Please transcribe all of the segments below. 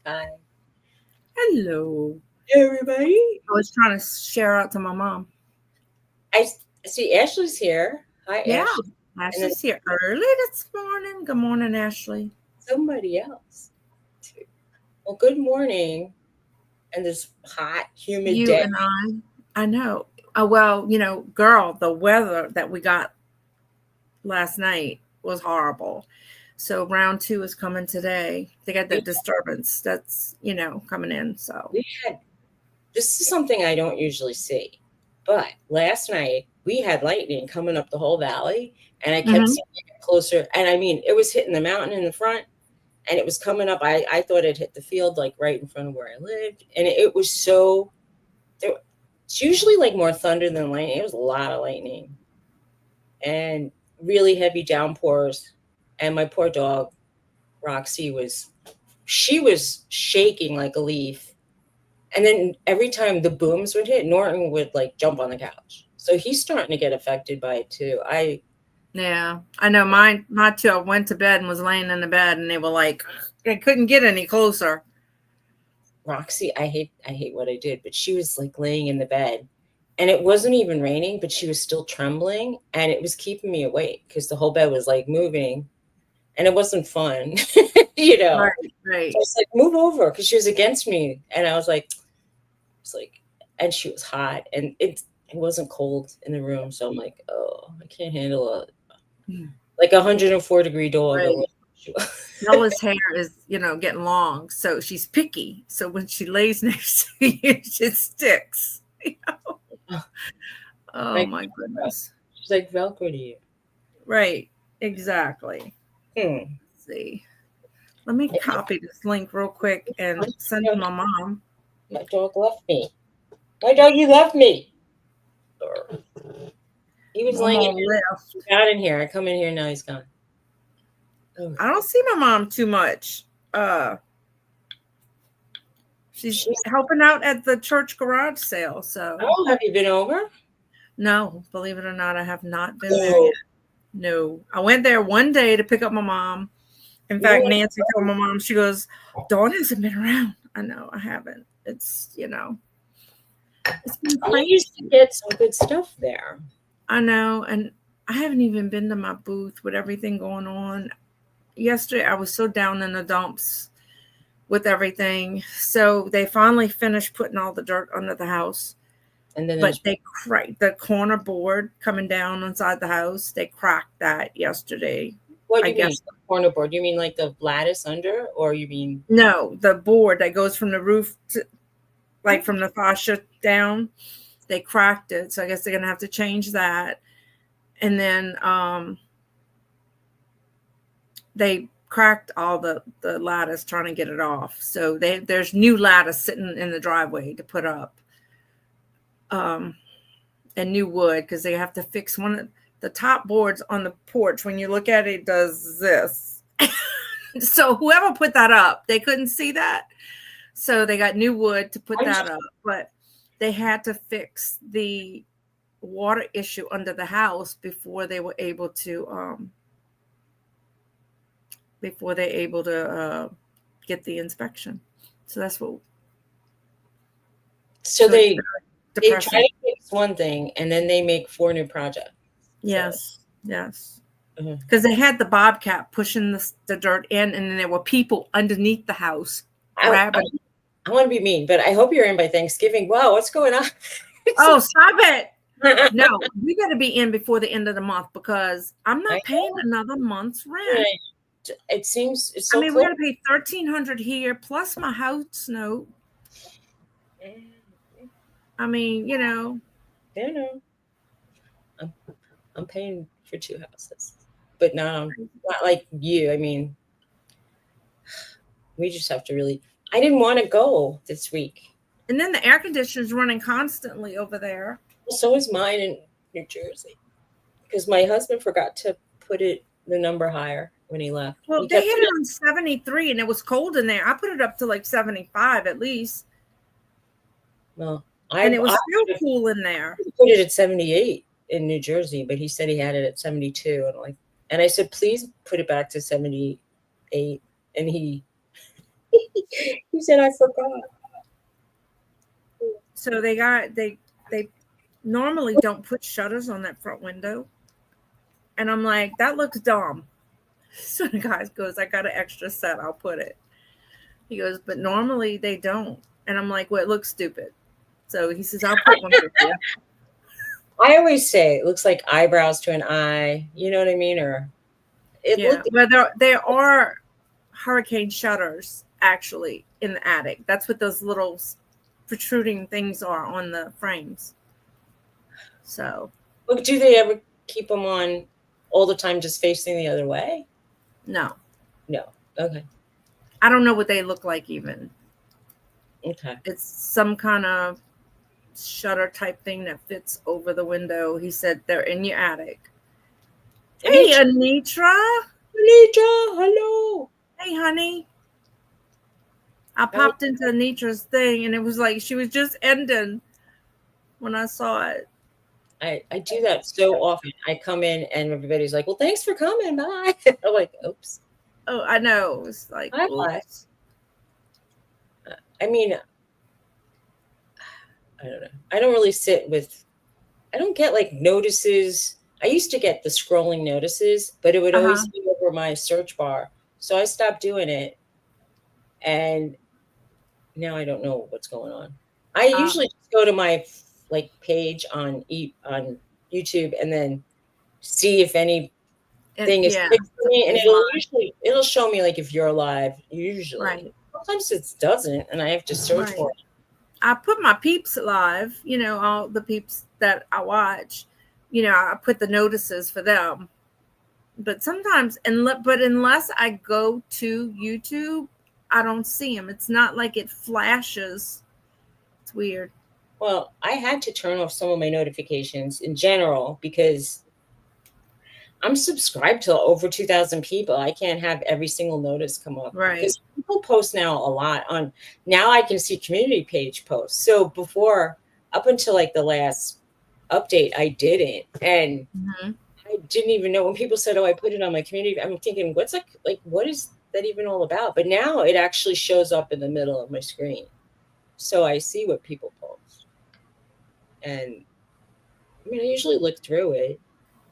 Hi. Hello. Everybody. I was trying to share out to my mom. I see Ashley's here. Hi, Yeah, Ashley. And then Ashley's here early this morning. Good morning, Ashley. somebody else, too. Well, good morning. And this hot, humid You day. and I know. Well, girl, the weather that we got last night was horrible. So round two is coming today. They got We, that disturbance that's, coming in. So, we had, this is something I don't usually see. But last night, we had lightning coming up the whole valley. And I kept hmm seeing it closer. And I mean, it was hitting the mountain in the front. And it was coming up. I thought it hit the field, like right in front of where I lived. And it was so there, it's usually like more thunder than lightning. It was a lot of lightning and really heavy downpours. And my poor dog, Roxy, she was shaking like a leaf. And then every time the booms would hit, Norton would like jump on the couch. So he's starting to get affected by it too. yeah, I know my two. I went to bed and was laying in the bed and they were like, they couldn't get any closer. Roxy, I hate what I did, but she was like laying in the bed and it wasn't even raining, but she was still trembling and it was keeping me awake because the whole bed was like moving and it wasn't fun, you Right, know. So I right. was like, move over because she was against me. And I was like, and she was hot and it wasn't cold in the room. So I'm like, oh, I can't handle a like 104-degree dog or Right. what. Bella's hair is, getting long, so she's picky. So when she lays next to you, it sticks. Oh Like, my goodness. she's like Velcro to you. Right. Exactly. Hmm. Let's see. Let me copy this link real quick and send to my mom. My dog left me. My doggy left me. He was laying in Mama here. left. He got in here. I come in here, now he's gone. Oh, I don't see my mom too much. Uh she's she's, helping out at the church garage sale. So oh, have you been over? no, believe it or not, I have not been there Oh, yet. No. I went there one day to pick up my mom. In you know fact, what? Nancy told my mom, she goes, Dawn hasn't been around. I know, I haven't. It's been You used to crazy. get some good stuff there. I know. And I haven't even been to my booth with everything going on. Yesterday, I was so down in the dumps with everything. So they finally finished putting all the dirt under the house. And then But there's they cracked the corner board coming down inside the house. They cracked that yesterday. what do I you mean? guess. Corner board? You mean like the lattice under, or you mean No, the board that goes from the roof to, like from the fascia down, they cracked it. So I guess they're gonna have to change that. And then they cracked all the lattice trying to get it off. So there's new lattice sitting in the driveway to put up. Um and new wood because they have to fix one of the top boards on the porch. When you look at it, it does this. So whoever put that up, they couldn't see that. So they got new wood to put I'm that just up, but they had to fix the water issue under the house before they able to get the inspection. So that's what. so So it's they very try depressing. to fix one thing and then they make four new projects. So Yes, yes. uh, Because they had the bobcat pushing the dirt in, and then there were people underneath the house I, I, grabbing. I want to be mean, but I hope you're in by Thanksgiving. Wow, what's going on? It's Oh, stop it! No, we got to be in before the end of the month because I'm I not paying another month's rent. know. It seems it's I so mean, we close. got to pay 1,300 here plus my house note. I mean, I know. I'm, I'm paying for two houses, but not like you. I mean, we just have to really. I didn't want to go this week. and then the air conditioner's running constantly over there. So is mine in New Jersey because my husband forgot to put the number higher when he left. Well, He they kept hit it. it on 73, and it was cold in there. I put it up to like 75 at least, Well, and it I was still cool in there. put it at 78 in New Jersey, but he said he had it at 72, and I said please put it back to 78, and he He said, I forgot. So they normally don't put shutters on that front window. And I'm like, that looks dumb. So the guy goes, I got an extra set, I'll put it. He goes, but normally they don't. And I'm like, well, it looks stupid. So he says, I'll put one for you. I always say it looks like eyebrows to an eye. You know what I mean? Or it Yeah. looked. Well, there are hurricane shutters actually in the attic. That's what those little protruding things are on the frames. So. Look, do they ever keep them on all the time, just facing the other way? No. No. Okay. I don't know what they look like even. Okay. It's some kind of shutter type thing that fits over the window. He said they're in your attic. Hey, Anitra. Anitra, hello. Hey, honey. I popped into Anitra's thing, and it was like she was just ending when I saw it. I do that so often. I come in and everybody's like, well, thanks for coming. Bye. I'm like, oops. Oh, I know. It's like, oops. I mean, I don't know. I don't really sit with, I don't get like notices. I used to get the scrolling notices, but it would always be over my search bar. So I stopped doing it. And now I don't know what's going on. I usually just go to my like page on YouTube and then see if anything is fixed for me, and it'll show me like if you're alive. Usually, right. Sometimes it doesn't, and I have to search for it. I put my peeps live. You know, all the peeps that I watch. You know, I put the notices for them. But sometimes, but unless I go to YouTube, I don't see them. It's not like it flashes. It's weird. Well, I had to turn off some of my notifications in general because I'm subscribed to over 2,000 people. I can't have every single notice come up. Right. Because people post now a lot on, now I can see community page posts. So before, up until like the last update, I didn't. And I didn't even know when people said, oh, I put it on my community. I'm thinking, what's like, what is that even all about? But now it actually shows up in the middle of my screen. So I see what people post. And I mean, I usually look through it.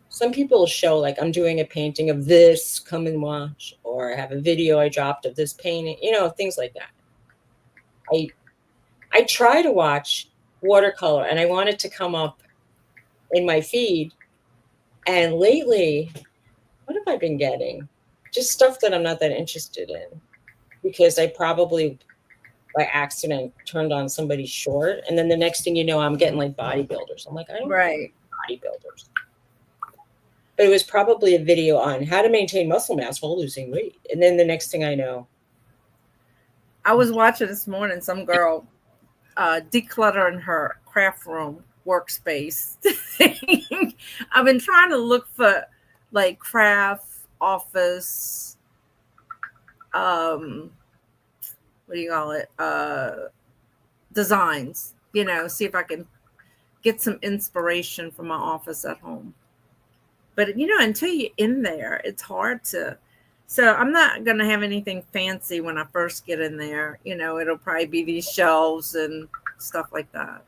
Some people show like I'm doing a painting of this, come and watch, or I have a video I dropped of this painting, things like that. I try to watch watercolor and I want it to come up in my feed. And lately, what have I been getting? Just stuff that I'm not that interested in because I probably by accident turned on somebody's short. And then the next thing you know, I'm getting like bodybuilders. I'm like, I don't like bodybuilders. But it was probably a video on how to maintain muscle mass while losing weight. And then the next thing I know, I was watching this morning some girl decluttering her craft room workspace. I've been trying to look for like craft office, what do you call it? Designs, see if I can get some inspiration for my office at home. But, until you're in there, it's hard to. So I'm not going to have anything fancy when I first get in there. It'll probably be these shelves and stuff like that.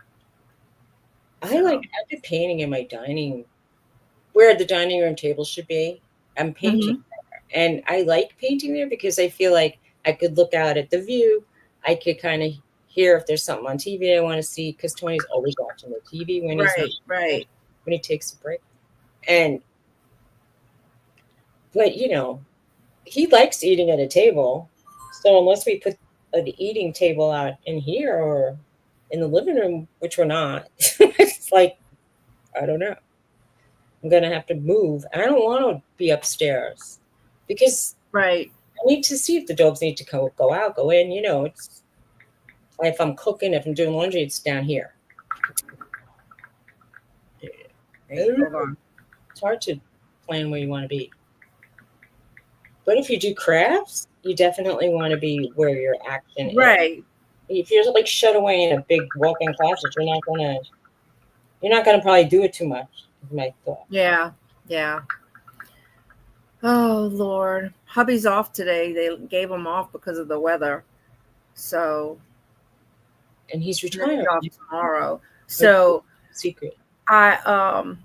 I've been painting in my where the dining room table should be. I'm painting there. And I like painting there because I feel like I could look out at the view. I could kind of hear if there's something on TV I want to see because Tony's always watching the TV when when he takes a break. But he likes eating at a table. So unless we put an eating table out in here or in the living room, which we're not, it's like, I don't know. I'm going to have to move. And I don't want to be upstairs because I need to see if the dogs need to go out, go in. It's like if I'm cooking, if I'm doing laundry, it's down here. It's hard to plan where you want to be. But if you do crafts, you definitely want to be where your action is. If you're like shut away in a big walk-in closet, you're not gonna probably do it too much, is my thought. Yeah. Oh Lord. Hubby's off today. They gave him off because of the weather. So, And he's and then he's retiring. off tomorrow. So Secret. I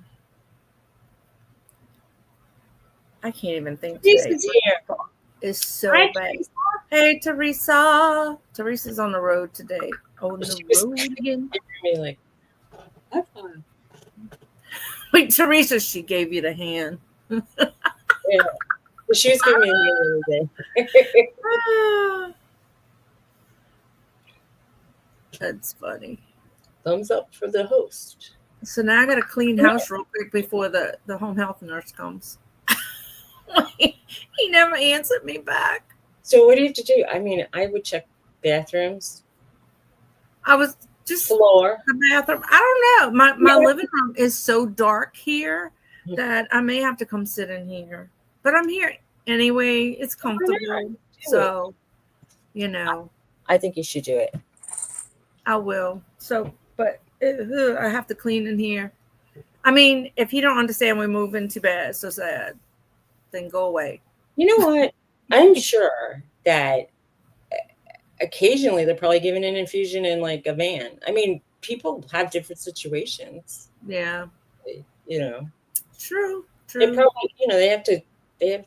can't even think today. Teresa's here. It's so Hi, bad. Teresa. Hey, Teresa. Teresa's on the road today. On the She was road again. me like, have fun. Wait, Teresa, she gave you the hand. Yeah. But she was giving me a hand the other day. That's funny. Thumbs up for the host. So now I got to clean house real quick before the home health nurse comes. He never answered me back. So what do you have to do? I mean, I would check bathrooms. I was just floor. The bathroom. I don't know. My living room is so dark here that I may have to come sit in here. But I'm here anyway. It's comfortable. So, you know. I think you should do it. I will. So, but I have to clean in here. I mean, if you don't understand, we're moving too bad. So sad. Then go away. You know what? I'm sure that occasionally they're probably giving an infusion in like a van. I mean, people have different situations. Yeah. You know. True. They probably, they have.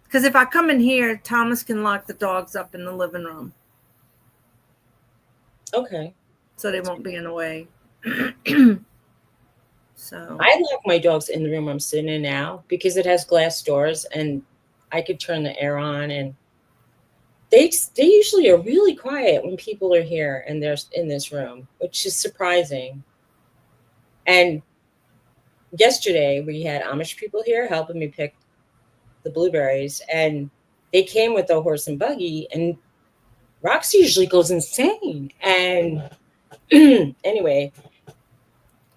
Because if I come in here, Thomas can lock the dogs up in the living room. Okay. So they won't be in the way. So I lock my dogs in the room I'm sitting in now because it has glass doors and I could turn the air on, and they usually are really quiet when people are here and they're in this room, which is surprising. And yesterday we had Amish people here helping me pick the blueberries, and they came with a horse and buggy, and Roxy usually goes insane. And anyway,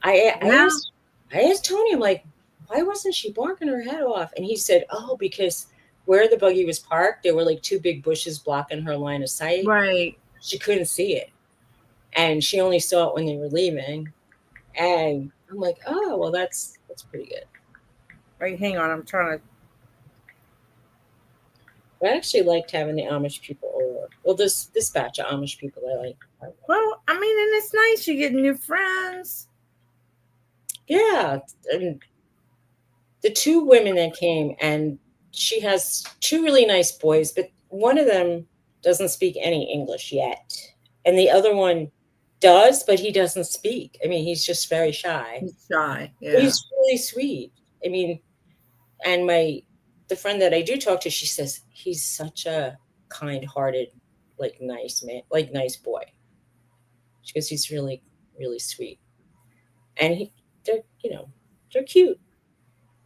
I asked Tony, I'm like, why wasn't she barking her head off? And he said, oh, because where the buggy was parked, there were like 2 big bushes blocking her line of sight. Right. She couldn't see it. And she only saw it when they were leaving. And I'm like, oh, well, that's pretty good. Right, hang on. I'm trying to. I actually liked having the Amish people over. Well, this batch of Amish people I like. Well, I mean, and it's nice. You get new friends. Yeah. And the 2 women that came, and she has 2 really nice boys, but one of them doesn't speak any English yet. And the other one does, but he doesn't speak. I mean, he's just very shy. He's shy. Yeah. But he's really sweet. I mean, and the friend that I do talk to, she says he's such a kind-hearted, like nice man, like nice boy. She goes, he's really, really sweet. And they're cute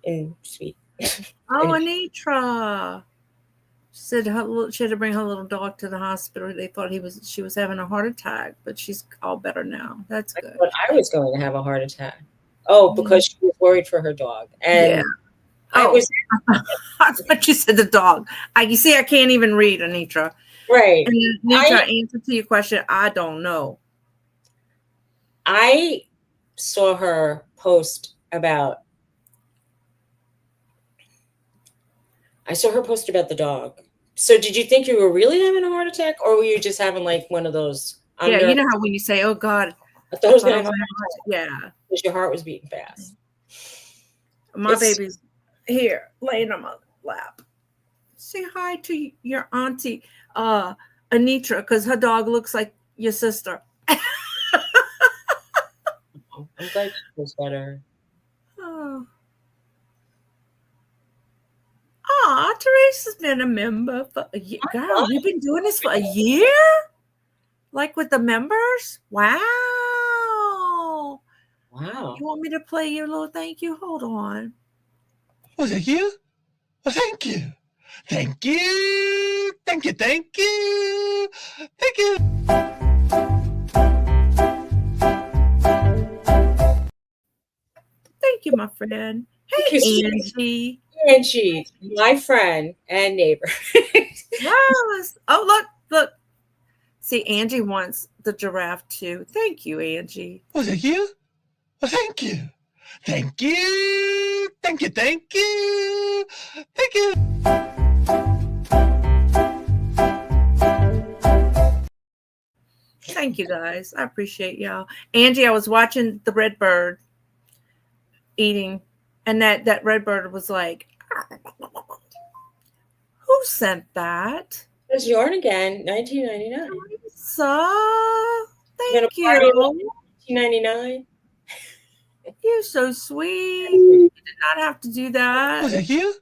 and sweet. Oh, Anitra. She said she had to bring her little dog to the hospital. They thought she was having a heart attack, but she's all better now. That's good. I thought I was going to have a heart attack. Oh, because she was worried for her dog. And yeah. I thought you said the dog. You see, I can't even read, Anitra. Right. And Anitra, answer to your question, I don't know. I saw her post about the dog. So did you think you were really having a heart attack, or were you just having like one of those? Yeah, you know how when you say, oh, God. I thought I was going to have a heart attack. Yeah. Because your heart was beating fast. My baby's here, laying on my lap. Say hi to your auntie, Anitra, because her dog looks like your sister. I'm glad she feels better. Oh, Teresa's been a member for a year. God, we've been doing this for a year? Like with the members? Wow. Wow. You want me to play your little thank you? Hold on. Was it you? Well, thank you. Thank you. Thank you. Thank you. Thank you. Thank you, my friend. Hey, Angie. Angie, my friend and neighbor. Yes. Oh, look. See, Angie wants the giraffe too. Thank you, Angie. Was it you? Well, thank you. Thank you. Thank you. Thank you. Thank you. Thank you guys. I appreciate y'all. Angie, I was watching the red bird eating, and that red bird was like, who sent that? There's yarn again, 1999. So Gonna thank party you. 1999. You're so sweet. You did not have to do Oh, that. thank you.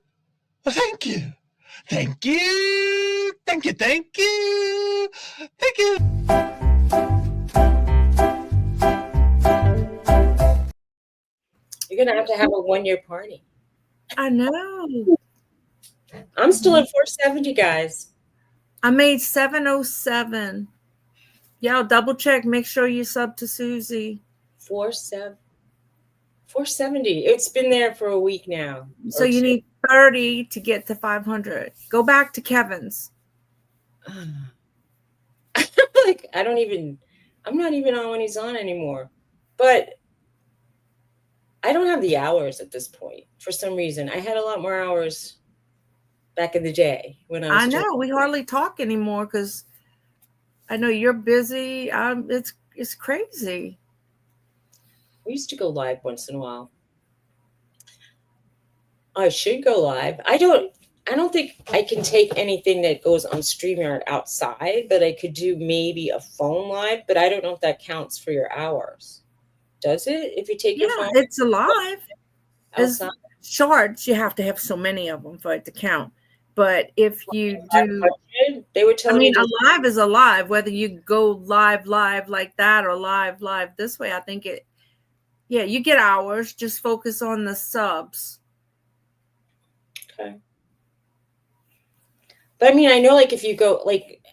Oh, thank you. Thank you. Thank you. Thank you. Thank you. You're gonna have to have a 1-year party. I know. I'm still at 470, guys. I made 707. Y'all double check. Make sure you sub to Suzy. 470. It's been there for a week now. So you need 30 to get to 500. Go back to Kevin's. Like, I'm not even on when he's on anymore. But I don't have the hours at this point for some reason. I had a lot more hours back in the day when I was I know we hardly talk anymore because I know you're busy. It's crazy. We used to go live once in a while. I should go live. I don't think I can take anything that goes on StreamYard outside, but I could do maybe a phone live, but I don't know if that counts for your hours. Does it? If you take your phone it's alive. outside? As shorts, you have to have so many of them for it to count. But if you do, they were telling me alive is alive, whether you go live like that or live this way. I think you get hours. Just focus on the subs. Okay. But I mean, I know like if you go, like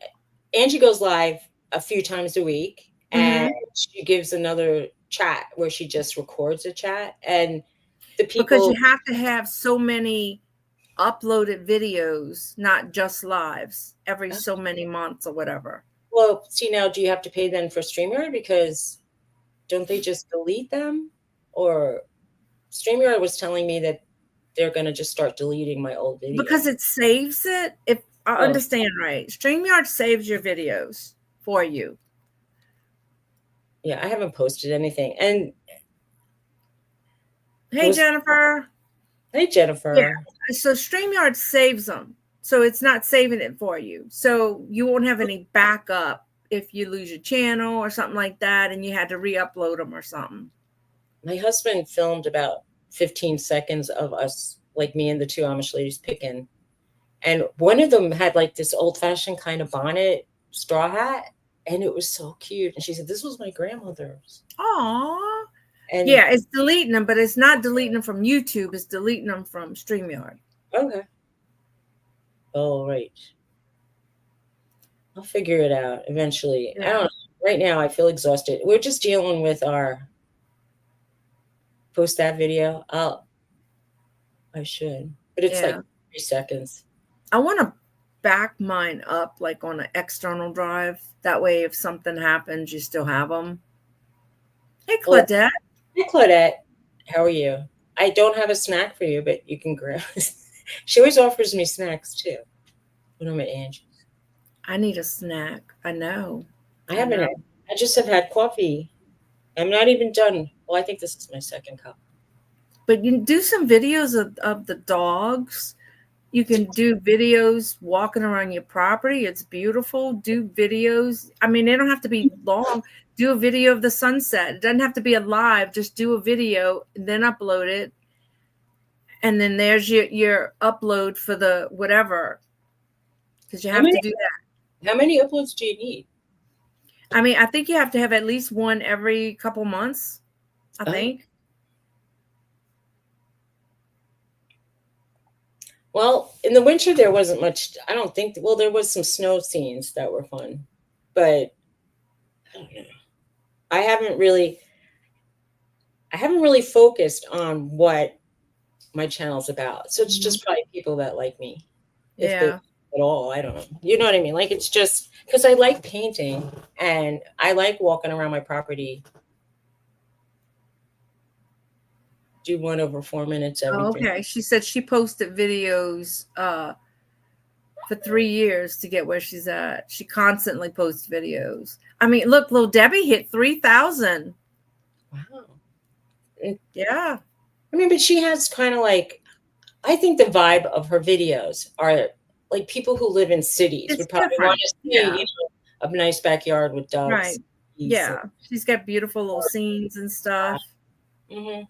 Angie goes live a few times a week and she gives another chat where she just records a chat, and the people, because you have to have so many uploaded videos, not just lives, every so many months or whatever. Well, see, now do you have to pay then for StreamYard? Because don't they just delete them? Or StreamYard was telling me that they're going to just start deleting my old videos. Because it saves it. If I understand right, StreamYard saves your videos for you. Yeah, I haven't posted anything. And hey, Jennifer. Hey, Jennifer. Yeah. So StreamYard saves them. So it's not saving it for you. So you won't have any backup if you lose your channel or something like that and you had to re-upload them or something. My husband filmed about 15 seconds of us, like me and the two Amish ladies picking. And one of them had like this old-fashioned kind of bonnet, straw hat, and it was so cute. And she said, this was my grandmother's. Aww. And yeah, it's deleting them, but it's not deleting them from YouTube. It's deleting them from StreamYard. Okay. All right. I'll figure it out eventually. Yeah. I don't know. Right now, I feel exhausted. We're just dealing with our post that video. I should, but it's like 3 seconds. I want to back mine up like on an external drive. That way, if something happens, you still have them. Hey, Claudette. Hey, Claudette. How are you? I don't have a snack for you, but you can grab. She always offers me snacks too when I'm at Angie's. I need a snack. I know. I haven't. I just have had coffee. I'm not even done. Well, I think this is my second cup. But you can do some videos of the dogs. You can do videos walking around your property. It's beautiful. Do videos. I mean, they don't have to be long. Do a video of the sunset. It doesn't have to be a live. Just do a video and then upload it. And then there's your upload for the whatever. Because you have to do that. How many uploads do you need? I mean, I think you have to have at least one every couple months, I think. Well, in the winter, there wasn't much. I don't think. Well, there was some snow scenes that were fun. But I don't know. I haven't really focused on what my channel's about. So it's just probably people that like me. Yeah. At all. I don't know. You know what I mean? Like, it's just because I like painting and I like walking around my property. Do 1 over 4 minutes every 3 okay. She said she posted videos. for 3 years to get where she's at. She constantly posts videos. I mean, look, little Debbie hit 3,000. Wow. Yeah. I mean, but she has kind of like, I think the vibe of her videos are like people who live in cities It's would probably different. want to see, Yeah. you know, a nice backyard with dogs. Right. Yeah. She's got beautiful little scenes and stuff. Mm-hmm.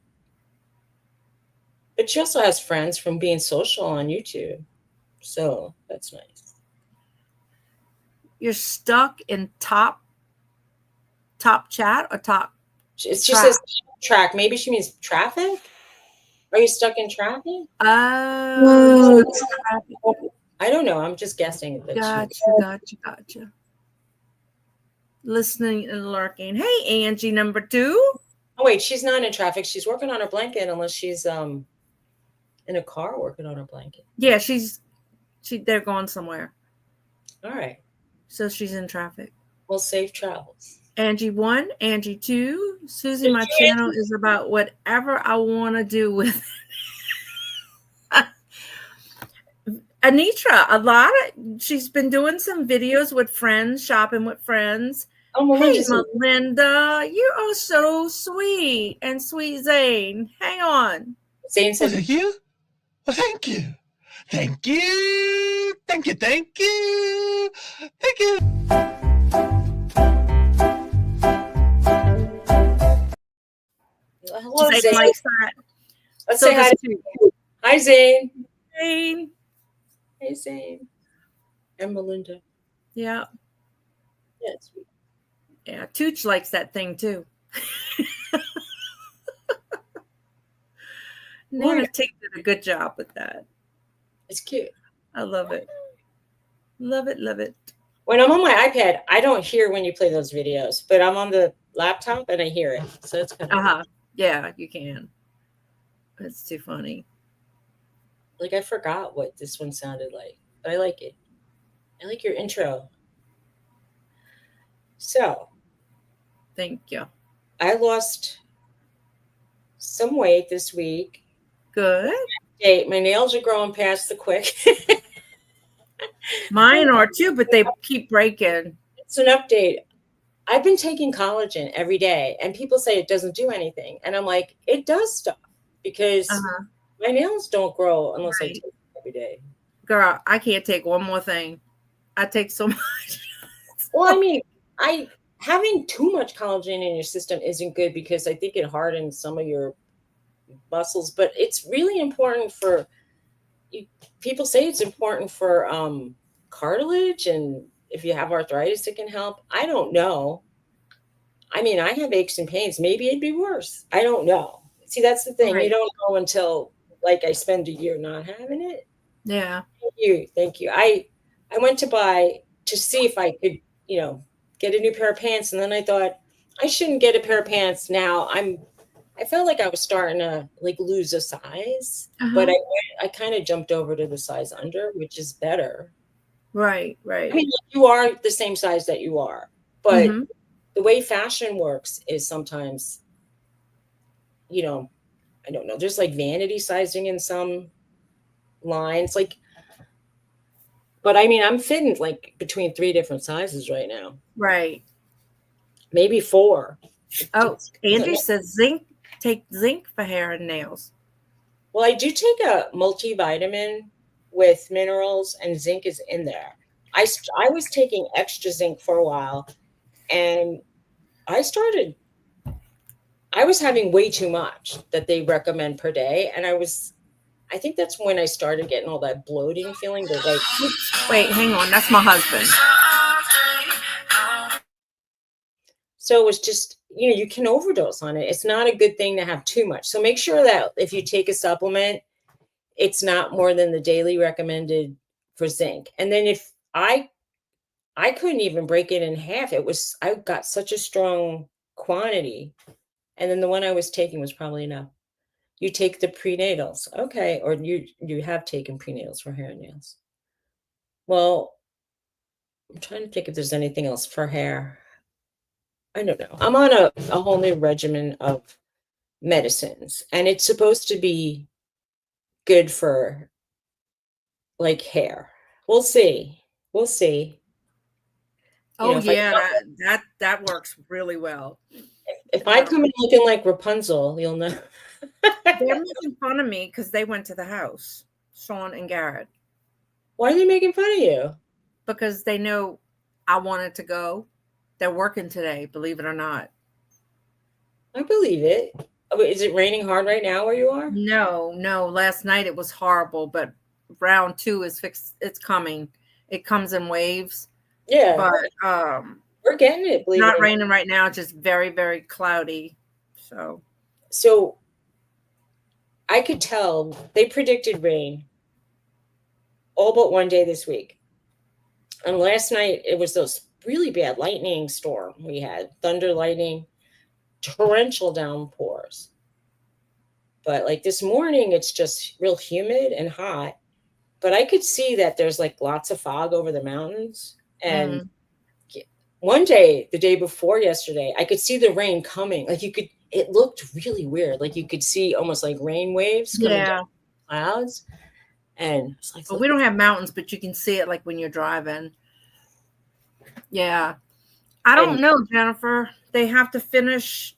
But she also has friends from being social on YouTube. So that's nice. You're stuck in top chat or top? She says track. Maybe she means traffic. Are you stuck in traffic? Oh, I don't know. I'm just guessing. Gotcha. Listening and lurking. Hey, Angie, number 2. Oh wait, she's not in traffic. She's working on her blanket, unless she's in a car working on her blanket. Yeah, they're going somewhere. All right. So she's in traffic. Well, safe travels. Angie 1, Angie 2. Suzy, my channel is about whatever I want to do with it. Anitra, she's been doing some videos with friends, shopping with friends. Oh, hey, Melinda, you are so sweet. And sweet Zane. Hang on. Zane said, Was it you? Well, thank you. Thank you. Thank you. Thank you. Thank you. hello, Zane Zane. likes that. Let's say hi. Hi, Zane. Zane. Hey, Zane. And Melinda. Yeah. Yeah, it's sweet. Yeah, Tooch likes that thing too. Nana Tick did a good job with that. It's cute. I love it. Love it. When I'm on my iPad, I don't hear when you play those videos, but I'm on the laptop and I hear it. So it's kind of Yeah, you can. It's too funny. Like, I forgot what this one sounded like, but I like it. I like your intro. So, thank you. I lost some weight this week. Good. My nails are growing past the quick. Mine are too, but they keep breaking. It's an update. I've been taking collagen every day, and people say it doesn't do anything. And I'm like, it does stuff, because my nails don't grow unless I take it every day. Girl, I can't take one more thing. I take so much. Well, I mean, having too much collagen in your system isn't good, because I think it hardens some of your muscles, but it's really important for people say it's important for cartilage, and if you have arthritis, it can help. I don't know. I mean, I have aches and pains. Maybe it'd be worse. I don't know. See, that's the thing. Right. You don't know until, like, I spend a year not having it. Yeah. Thank you. I went to see if I could, get a new pair of pants, and then I thought I shouldn't get a pair of pants now. I felt like I was starting to lose a size, but I kind of jumped over to the size under, which is better. Right. I mean, you are the same size that you are, but the way fashion works is sometimes, I don't know. There's vanity sizing in some lines, but I mean, I'm fitting between 3 different sizes right now. Right. Maybe 4. Oh, Andrew says take zinc for hair and nails. Well, I do take a multivitamin with minerals, and zinc is in there. I was taking extra zinc for a while, and I was having way too much that they recommend per day. And I think that's when I started getting all that bloating feeling. Wait, hang on. That's my husband. So it was just, you can overdose on it. It's not a good thing to have too much. So make sure that if you take a supplement, it's not more than the daily recommended for zinc. And then if I couldn't even break it in half. I got such a strong quantity. And then the one I was taking was probably enough. You take the prenatals. Okay. Or you have taken prenatals for hair and nails. Well, I'm trying to think if there's anything else for hair. I don't know. I'm on a whole new regimen of medicines, and it's supposed to be good for hair. We'll see. We'll see. Oh If I yeah, come, that works really well. if I come in looking like Rapunzel, you'll know. They're making fun of me because they went to the house, Sean and Garrett, Why are they making fun of you? because they know I wanted to go. They're working today, believe it or not. I believe it. Oh, wait, is it raining hard right now where you are? No. Last night it was horrible, but round 2 is fixed. It's coming. It comes in waves, Yeah, but we're getting it. Believe it not or not. raining right now. Just very, very cloudy. So I could tell they predicted rain all but one day this week. And last night it was those really bad lightning storm we had, thunder, lightning, torrential downpours. But like this morning, it's just real humid and hot. But I could see that there's like lots of fog over the mountains. And one day, the day before yesterday, I could see the rain coming. Like it looked really weird. Like you could see almost like rain waves coming down the clouds. And it's like, But we don't have mountains, but you can see it like when you're driving. Yeah. I don't know, Jennifer. They have to finish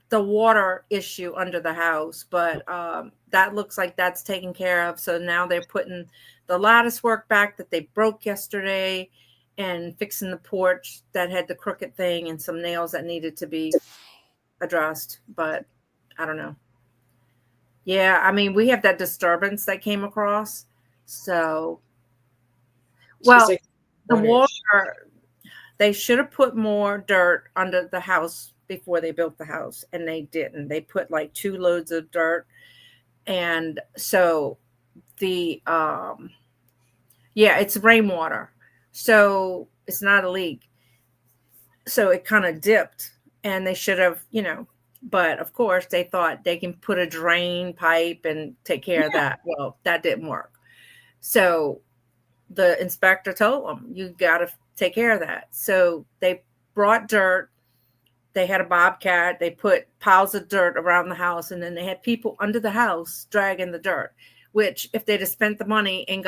the water issue under the house, but that looks like that's taken care of. So now they're putting the lattice work back that they broke yesterday and fixing the porch that had the crooked thing and some nails that needed to be addressed. But I don't know. Yeah, I mean, we have that disturbance that came across. So, well, like the water, they should have put more dirt under the house before they built the house, and they didn't. They put like 2 loads of dirt. And so the it's rainwater. So it's not a leak. So it kind of dipped, and they should have, but of course they thought they can put a drain pipe and take care of that. Well, that didn't work. So the inspector told them, you got to take care of that. So they brought dirt. They had a bobcat. They put piles of dirt around the house, and then they had people under the house dragging the dirt, which if they'd have spent the money and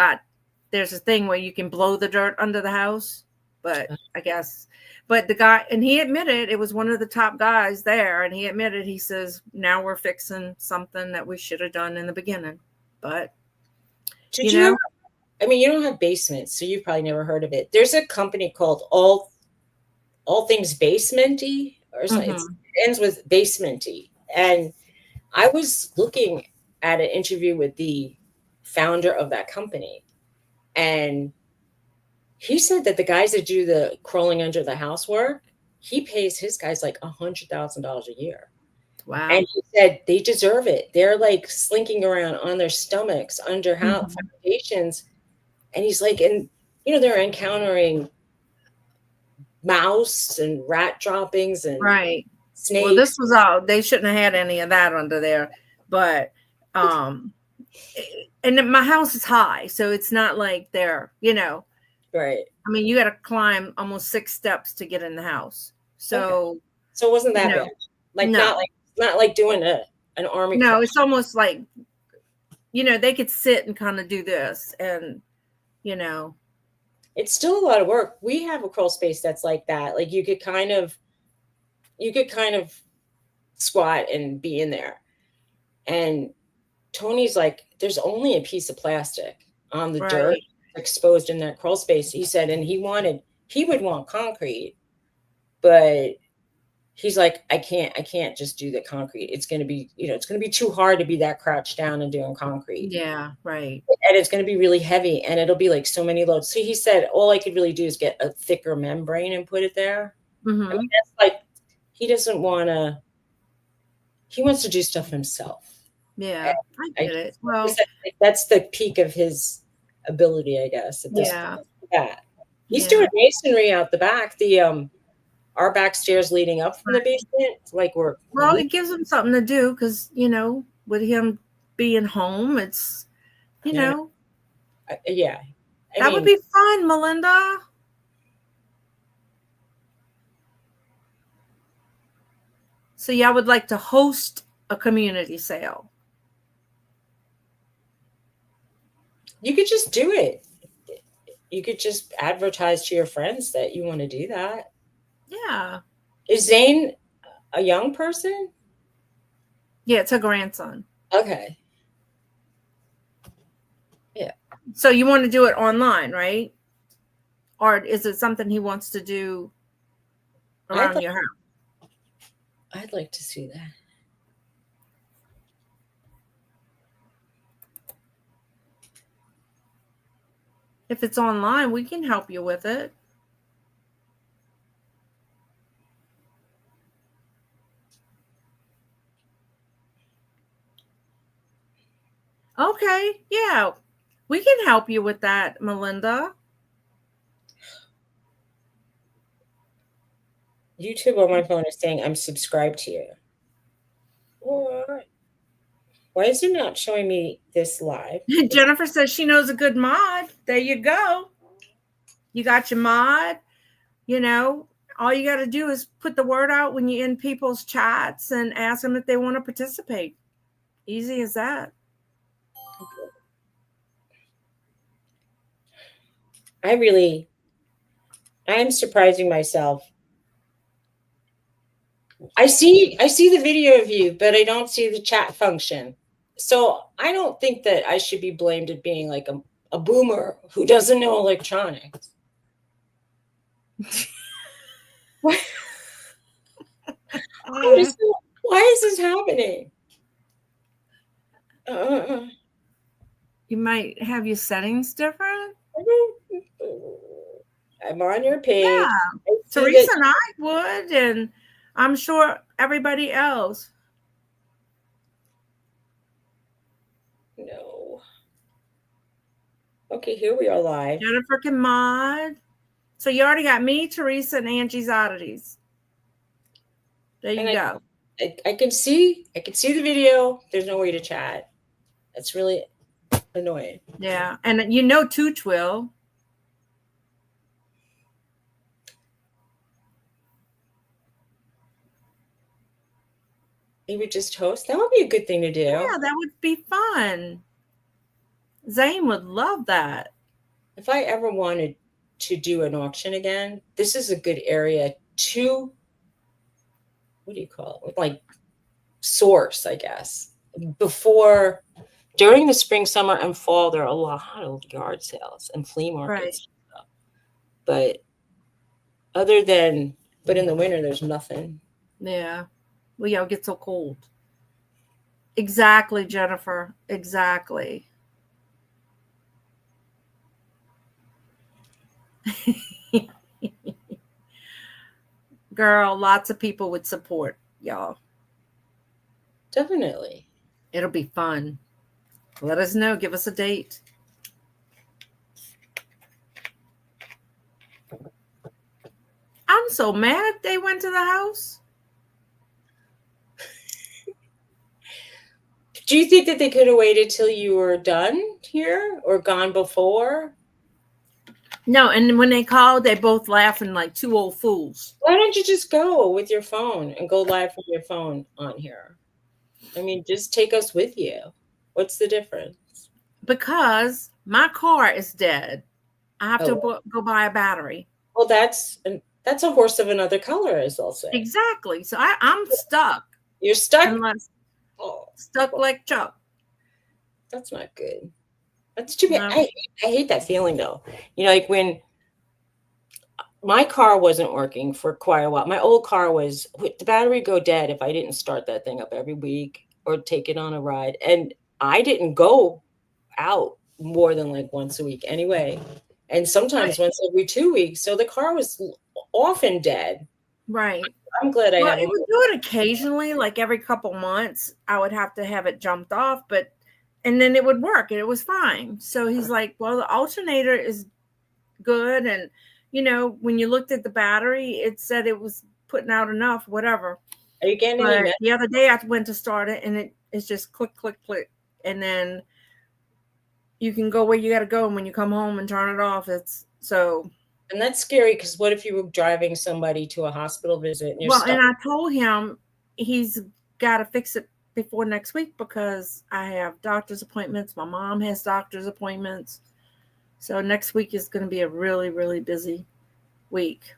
there's a thing where you can blow the dirt under the house, but I guess, but the guy, and he admitted, it was one of the top guys there, and he admitted, he says, now we're fixing something that we should have done in the beginning. But, Did you ever, I mean, you don't have basements, so you've probably never heard of it. There's a company called All Things Basementy or something. It ends with basementy. And I was looking at an interview with the founder of that company, and he said that the guys that do the crawling under the house work, he pays his guys like $100,000 a year. Wow. And he said they deserve it. They're like slinking around on their stomachs under house foundations. And he's like, and they're encountering mouse and rat droppings and snakes. Well, this was all, they shouldn't have had any of that under there. But and my house is high, so it's not like they're, Right. I mean, you got to climb almost 6 steps to get in the house. So so it wasn't that bad. Like not like doing an army. No, it's almost like, they could sit and kind of do this, and it's still a lot of work. We have a crawl space that's like that. Like you could kind of squat and be in there. And Tony's like, there's only a piece of plastic on the dirt exposed in that crawl space. He said, and he would want concrete, but he's like, I can't just do the concrete. It's going to be, it's going to be too hard to be that crouched down and doing concrete. Yeah. Right. And it's going to be really heavy, and it'll be like so many loads. So he said, all I could really do is get a thicker membrane and put it there. I mean, that's like, he wants to do stuff himself. Yeah. I get it. Well, that's the peak of his ability, I guess. Yeah. He's doing masonry out the back. Our back stairs leading up from the basement, well, it gives him something to do, because with him being home, it's that would be fun, Melinda. So y'all would like to host a community sale? You could just do it. You could just advertise to your friends that you want to do that. Yeah. Is Zane a young person? Yeah, it's a grandson. Okay. So you want to do it online, right? Or is it something he wants to do around your house? I'd like to see that. If it's online, we can help you with it. Okay, yeah. We can help you with that, Melinda. YouTube on my phone is saying I'm subscribed to you. What? Why is it not showing me this live? Jennifer says she knows a good mod. There you go. You got your mod. You know, all you got to do is put the word out when you're in people's chats and ask them if they want to participate. Easy as that. I'm surprising myself. I see the video of you, but I don't see the chat function. So I don't think that I should be blamed at being like a boomer who doesn't know electronics. Why is this happening? You might have your settings different. I'm on your page. Yeah, Teresa and I would, and I'm sure everybody else. No. Okay, here we are live. Jennifer can mod. So you already got me, Teresa, and Angie's Oddities. There you go. I can see the video. There's no way to chat. That's really annoying. Yeah, and you know Tooch will. He would just host. That would be a good thing to do. Yeah, that would be fun. Zane would love that. If I ever wanted to do an auction again, this is a good area to, what do you call it? Like source, I guess. During the spring, summer, and fall, there are a lot of yard sales and flea markets. Right. But in the winter, there's nothing. Yeah. Well, yeah, it gets so cold. Exactly, Jennifer. Exactly. Girl, lots of people would support y'all. Definitely. It'll be fun. Let us know. Give us a date. I'm so mad they went to the house. Do you think that they could have waited till you were done here or gone before? No, and when they called, they both laughing like two old fools. Why don't you just go with your phone and go live from your phone on here? I mean, just take us with you. What's the difference? Because my car is dead. I have to go buy a battery. Well, that's a horse of another color, as they'll say. Exactly. So I'm stuck. You're stuck? Stuck like Chuck. That's not good. That's too bad. No. I hate that feeling, though. You know, like when my car wasn't working for quite a while. My old car the battery would go dead if I didn't start that thing up every week or take it on a ride. And I didn't go out more than like once a week anyway. And sometimes once every 2 weeks. So the car was often dead. Right. I'm glad I would do it occasionally, like every couple months. I would have to have it jumped off, and then it would work and it was fine. So he's like, well, the alternator is good. And, you know, when you looked at the battery, it said it was putting out enough, whatever. Are you getting any? The other day I went to start it and it's just click, click, click. And then you can go where you got to go. And when you come home and turn it off, And that's scary because what if you were driving somebody to a hospital visit? And I told him he's got to fix it before next week because I have doctor's appointments. My mom has doctor's appointments. So next week is going to be a really, really busy week.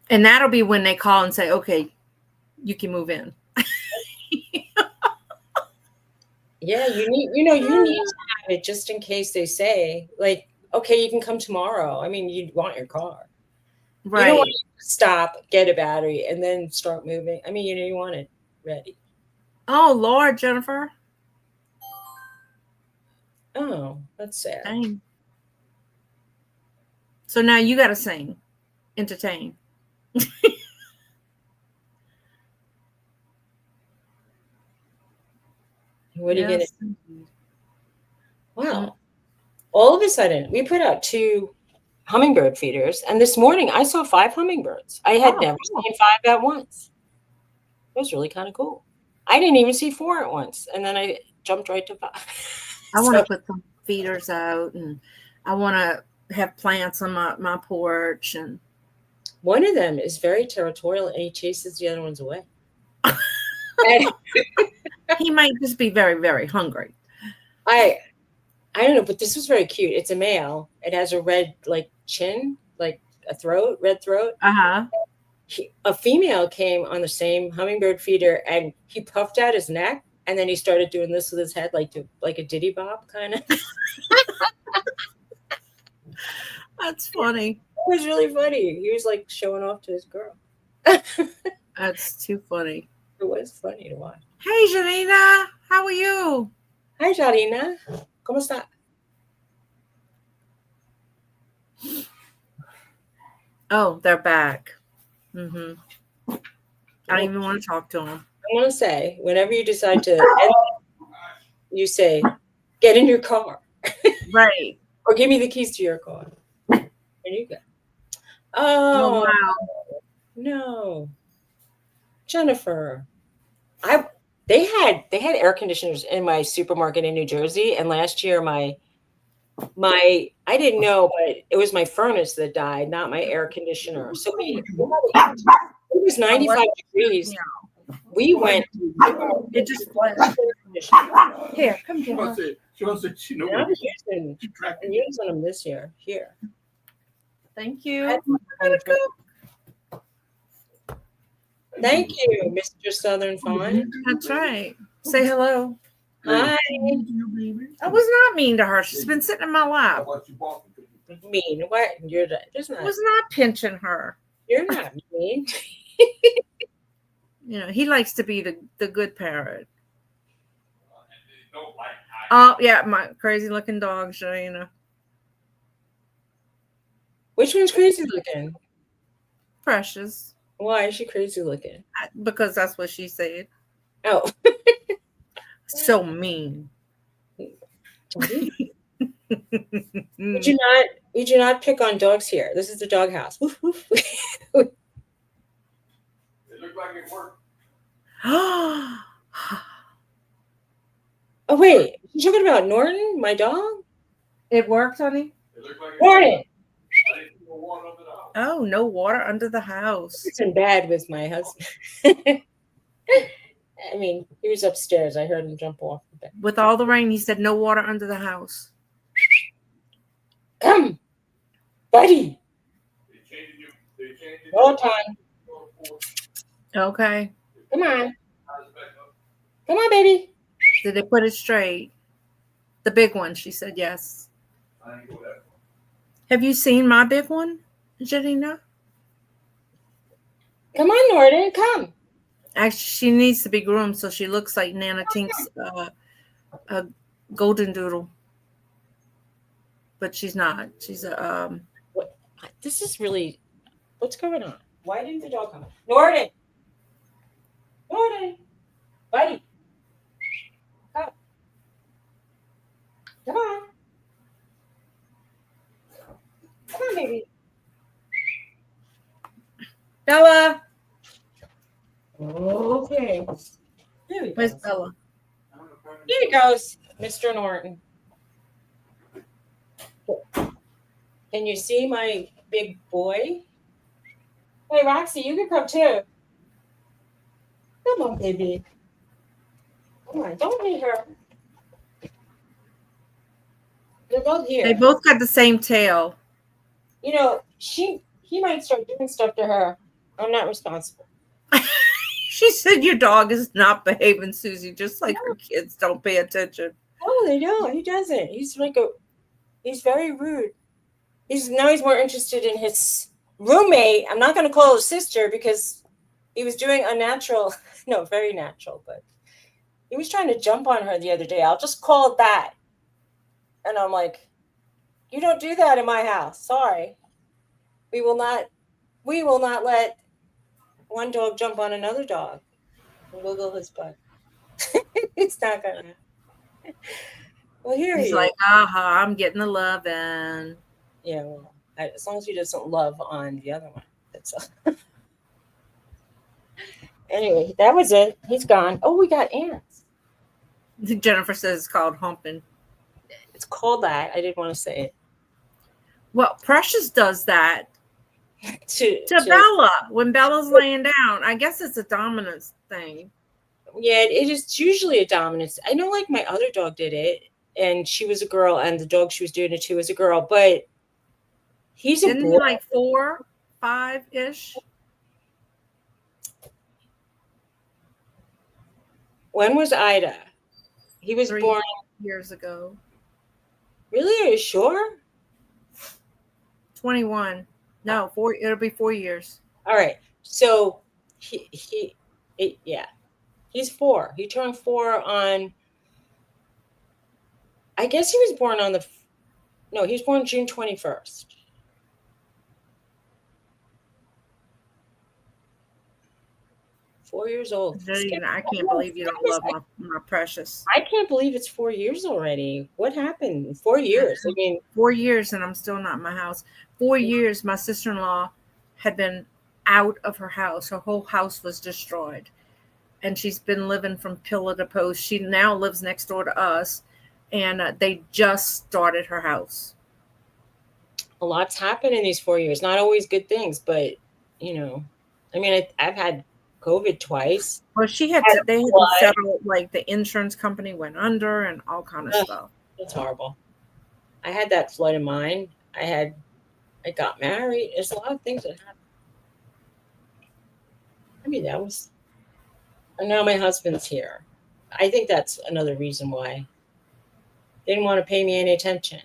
And that'll be when they call and say, okay, you can move in. Yeah, you need to have it just in case they say, like, okay, you can come tomorrow. I mean, you'd want your car. Right. You don't want to stop, get a battery, and then start moving. I mean, you want it ready. Oh, Lord, Jennifer. Oh, that's sad. Dang. So now you got to sing, entertain. What are you Yes. going to? Wow. All of a sudden, we put out 2 hummingbird feeders, and this morning I saw 5 hummingbirds. I had never seen 5 at once. It was really kind of cool. I didn't even see 4 at once, and then I jumped right to 5. I want to put some feeders out, and I want to have plants on my porch. And one of them is very territorial, and he chases the other ones away. He might just be very, very hungry. I don't know, but this was very cute. It's a male. It has a red like chin, like a throat, red throat. Uh-huh. A female came on the same hummingbird feeder, and he puffed out his neck, and then he started doing this with his head, like a diddy bop kind of. That's funny. It was really funny. He was like showing off to his girl. That's too funny. It was funny to watch. Hey, Janina, how are you? Hi, Jarina. ¿Cómo está? Oh, they're back. Mm-hmm. I don't even want to talk to them. I want to say, whenever you decide to end, you say, get in your car. Right. Or give me the keys to your car. There you go. Oh, wow. No. Jennifer. They had air conditioners in my supermarket in New Jersey, and last year my I didn't know, but it was my furnace that died, not my air conditioner. So it was 95 degrees. We went. It just here, come get her. I'm using them this year. Here. Thank you. Thank you, Mr. Southern Fawn. That's right. Say hello. Hi. I was not mean to her. She's been sitting in my lap. Mean? What? You're just not. I was not pinching her. You're not mean. You know, he likes to be the good parrot. Oh, yeah, my crazy looking dog, Shana. Which one's crazy looking? Precious. Why is she crazy looking? Because that's what she said. Oh. So mean. Would you not pick on dogs here? This is the dog house. Woof, woof. It looked like it worked. Oh, Wait, you talking about Norton, my dog? it worked, honey? It looked like it Norton. worked. I didn't see no water under the house. Oh, no water under the house. It's in bed with my husband. I mean, he was upstairs. I heard him jump off the bed. With all the rain, he said no water under the house. Come, buddy. They changed it. All time. Okay. Come on. Come on, baby. Did they put it straight? The big one, she said yes. I ain't go that far. Have you seen my big one, Janina? Come on, Norton. Come. Actually, she needs to be groomed so she looks like Nana Tink's a golden doodle. But she's not. She's a What? This is really. What's going on? Why didn't the dog come? Norton. Norton. Buddy. Come. Come on. Come on, baby. Bella. Okay. There he Where's goes. Bella? Here he goes, Mr. Norton. Can you see my big boy? Hey, Roxy, you can come too. Come on, baby. Come on, don't hit her. They're both here. They both got the same tail. You know, he might start doing stuff to her. I'm not responsible. She said your dog is not behaving, Susie, just like her kids don't pay attention. No, they don't. He doesn't. He's very rude. He's more interested in his roommate. I'm not going to call his sister because he was doing unnatural, no, very natural, but he was trying to jump on her the other day. I'll just call it that. And I'm like, you don't do that in my house. Sorry. We will not let one dog jump on another dog and wiggle his butt. It's not going to. Well, here He's he like, is. aha, I'm getting the love in. Yeah, well, as long as he doesn't love on the other one. That's all. Anyway, that was it. He's gone. Oh, we got ants. Jennifer says it's called humping. It's called that. I didn't want to say it. Well, Precious does that To Bella when Bella's laying down. I guess it's a dominance thing. Yeah, it is usually a dominance. I know, like, my other dog did it, and she was a girl, and the dog she was doing it to was a girl, but he's a Didn't boy. he like 4, 5-ish? When was Ida? He was 3 born. years ago. Really? Are you sure? 21. No, 4. It'll be 4 years. All right. So yeah, he's 4. He turned 4 on. I guess he was born on he was born June 21st. $4 old. I can't believe you don't love my Precious. I can't believe it's 4 years already. What happened? 4 years. I mean, 4 years and I'm still not in my house. 4 years, my sister-in-law had been out of her house. Her whole house was destroyed. And she's been living from pillar to post. She now lives next door to us. And they just started her house. a lot's happened in these 4 years. Not always good things, but, I mean, I've had COVID twice. Well, they had to settle, like the insurance company went under and all kind of stuff. It's horrible. I had that flood in mine. I got married. There's a lot of things that happened. I mean, and now my husband's here. I think that's another reason why they didn't want to pay me any attention.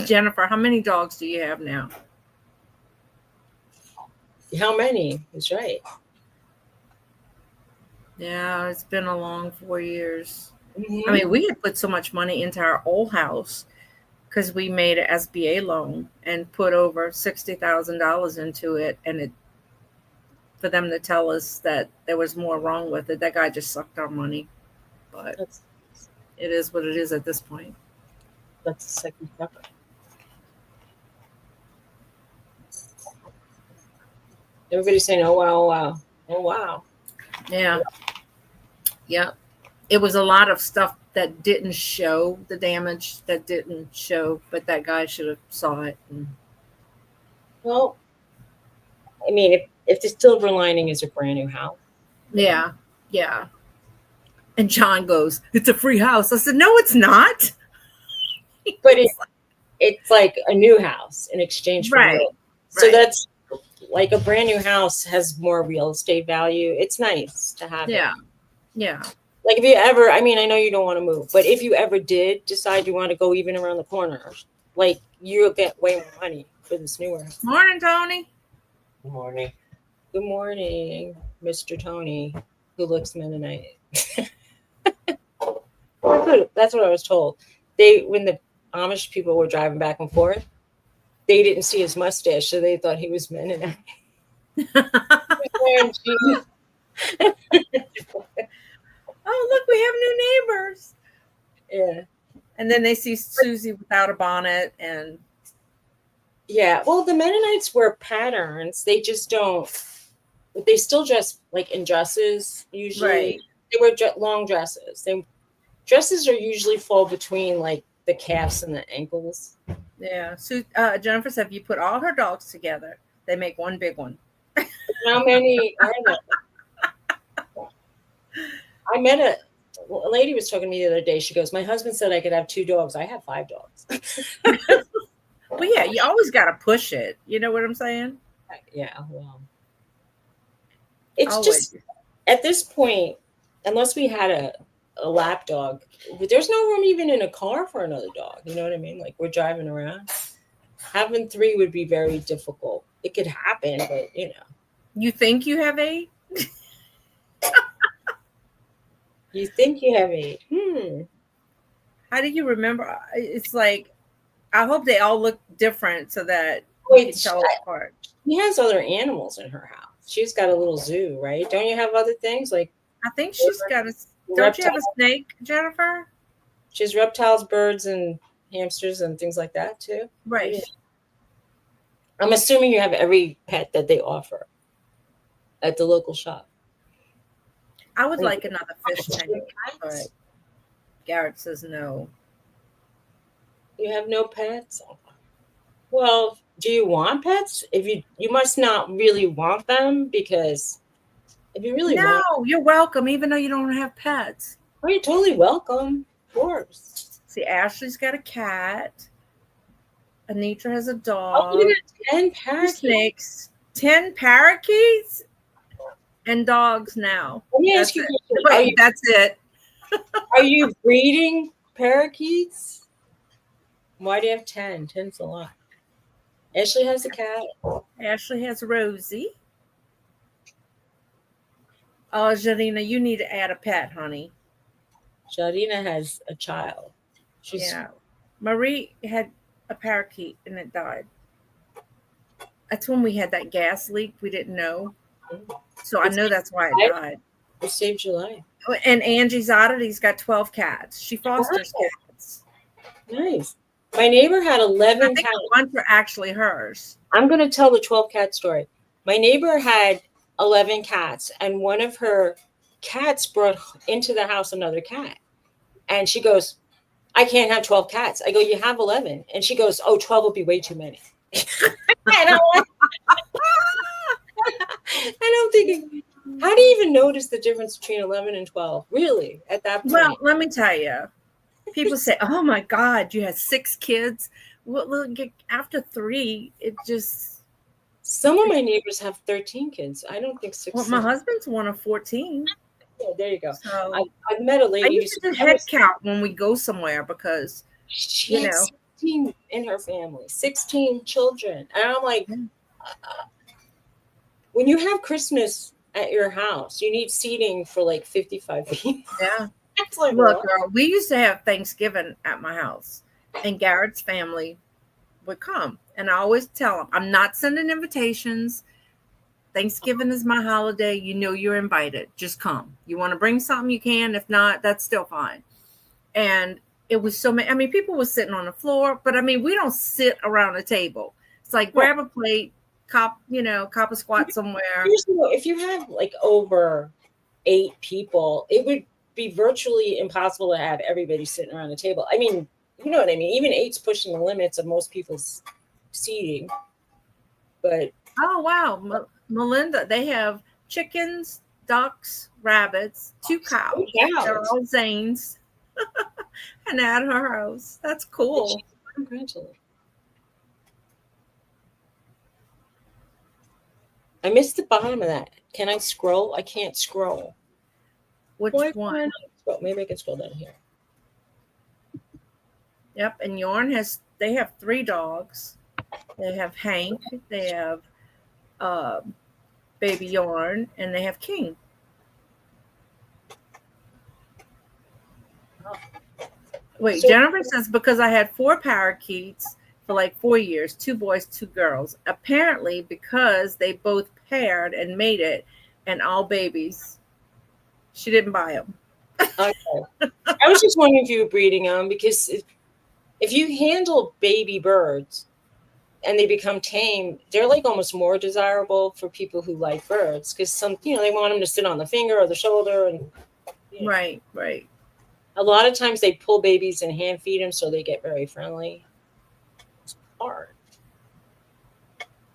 Jennifer, how many dogs do you have now? How many? That's right. Yeah, it's been a long 4 years. Mm-hmm. I mean, we had put so much money into our old house because we made an SBA loan and put over $60,000 into it. And for them to tell us that there was more wrong with it, that guy just sucked our money. But it is what it is at this point. That's the second step. Everybody's saying, oh, wow, oh, wow. Oh, wow. Yeah. Yeah. It was a lot of stuff that didn't show the damage, but that guy should have saw it. Well, I mean, if the silver lining is a brand new house. Yeah. Yeah. And John goes, it's a free house. I said, no, it's not. But it's like a new house in exchange for right. real. So that's like a brand new house has more real estate value. It's nice to have. Yeah. It. Yeah. Like if you ever, I mean, I know you don't want to move, but if you ever did decide you want to go even around the corner, like you'll get way more money for this newer house. Morning, Tony. Good morning. Good morning, Mr. Tony, who looks Mennonite. That's what I was told. When the Amish people were driving back and forth, they didn't see his mustache, so they thought he was Mennonite. Oh, look, we have new neighbors. Yeah. And then they see Suzy without a bonnet and yeah, well, the Mennonites wear patterns. They just don't. They still dress like in dresses. Usually, right. They wear long dresses. Dresses are usually fall between like the calves and the ankles. Yeah. So Jennifer said, if you put all her dogs together, they make one big one. How many are there? I met a lady was talking to me the other day. She goes, "My husband said I could have 2 dogs. I have 5 dogs." But yeah, you always got to push it. You know what I'm saying? Yeah, well, it's Always. just at this point, unless we had a lap dog, there's no room even in a car for another dog. You know what I mean? Like we're driving around. Having 3 would be very difficult. It could happen, but you know. You think you have 8? You think you have 8. How do you remember? It's like, I hope they all look different so that you Wait, can tell apart. she has other animals in her house. She's got a little zoo, right? Don't you have other things like I think she's got a. Don't you have a reptiles? snake, Jennifer? She has reptiles, birds, and hamsters and things like that too. Right. Yeah. I'm assuming you have every pet that they offer at the local shop. I would like another fish tank, but Garrett says no. You have no pets? Well, do you want pets? If you must not really want them, because if you really No, want, you're welcome, even though you don't have pets. well, you're totally welcome. Of course. See, Ashley's got a cat. Anitra has a Oh, dog. you got 10 2 parakeets. snakes, 10 parakeets, and dogs now. Let me That's ask you a it. question. Wait, that's it. Are you breeding parakeets? Why do you have 10? 10's a lot. Ashley has a cat. Ashley has Rosie. Oh, Jarina, you need to add a pet, honey. Jardina has a child. She's Yeah. Marie had a parakeet and it died. That's when we had that gas leak. We didn't know. So I know that's why it died. who saved your life. And Angie's Oddity's got 12 cats. She fosters cats. Nice. My neighbor had 11 I think cats. the ones are actually hers. I'm going to tell the 12 cat story. My neighbor had 11 cats, and one of her cats brought into the house another cat. And she goes, "I can't have 12 cats." I go, "You have 11." And she goes, "Oh, 12 will be way too many." And I'm thinking, how do you even notice the difference between 11 and 12? Really, at that point? Well, let me tell you. People say, "Oh my God, you had 6 kids." Well, look, after 3, it just. Some of my neighbors have 13 kids. I don't think 6. Well, my husband's one of 14. Yeah, there you go. So I've met a I lady used to do head count when we go somewhere because she you had know. 16 in her family, 16 children. And I'm like, when you have Christmas at your house, you need seating for like 55 people. Yeah. It's like, Look, what? girl, we used to have Thanksgiving at my house, and Garrett's family would come. And I always tell them, I'm not sending invitations. Thanksgiving is my holiday. You know you're invited. Just come. You want to bring something, you can. If not, that's still fine. And it was so many. I mean, people were sitting on the floor, but I mean, we don't sit around a table. It's like grab a plate, cop a squat somewhere. If you have like over 8 people, it would be virtually impossible to have everybody sitting around the table. I mean, you know what I mean? Even 8's pushing the limits of most people's seating. But oh wow, Melinda, they have chickens, ducks, rabbits, 2 cows. They're all Zane's. And at her house. That's cool. I missed the bottom of that. Can I scroll? I can't scroll. Which one? Maybe I can scroll down here. Yep, and they have 3 dogs. They have Hank, they have Baby Yarn, and they have King. Wait, so, Jennifer says, because I had 4 parakeets for like 4 years, 2 boys, 2 girls. Apparently, because they both paired and mated, and all babies. She didn't buy them. Okay. I was just wondering if you were breeding them, because if you handle baby birds and they become tame, they're like almost more desirable for people who like birds, because they want them to sit on the finger or the shoulder, and Right. A lot of times they pull babies and hand feed them, so they get very friendly. It's hard.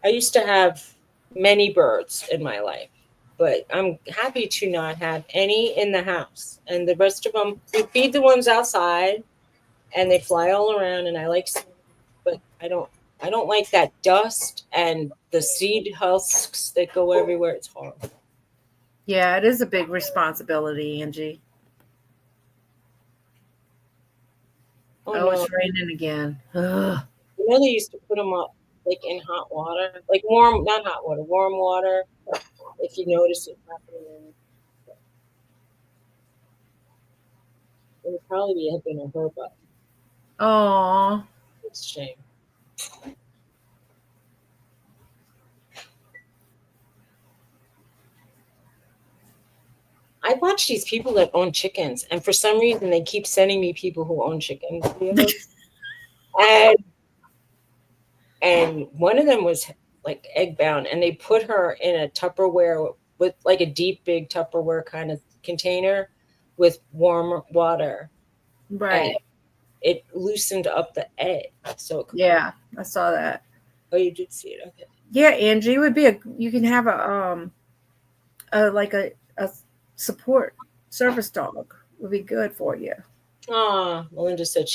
I used to have many birds in my life. But I'm happy to not have any in the house. And the rest of them, we feed the ones outside, and they fly all around. And I like, but I don't like that dust and the seed husks that go everywhere. It's horrible. Yeah, it is a big responsibility, Angie. Oh, no. It's raining again. Ugh. You know, they used to put them up like in hot water, like warm, not hot water, warm water. If you notice it happening, it would probably have been a her butt. Oh, It's a shame. I watch these people that own chickens, and for some reason, they keep sending me people who own chickens. and one of them was like egg bound, and they put her in a Tupperware with like a deep, big Tupperware kind of container with warm water. right. And it loosened up the egg. So Yeah, I saw that. Oh, you did see it. Okay. Yeah, Angie, it would be you can have a support service dog. Would be good for you. Melinda said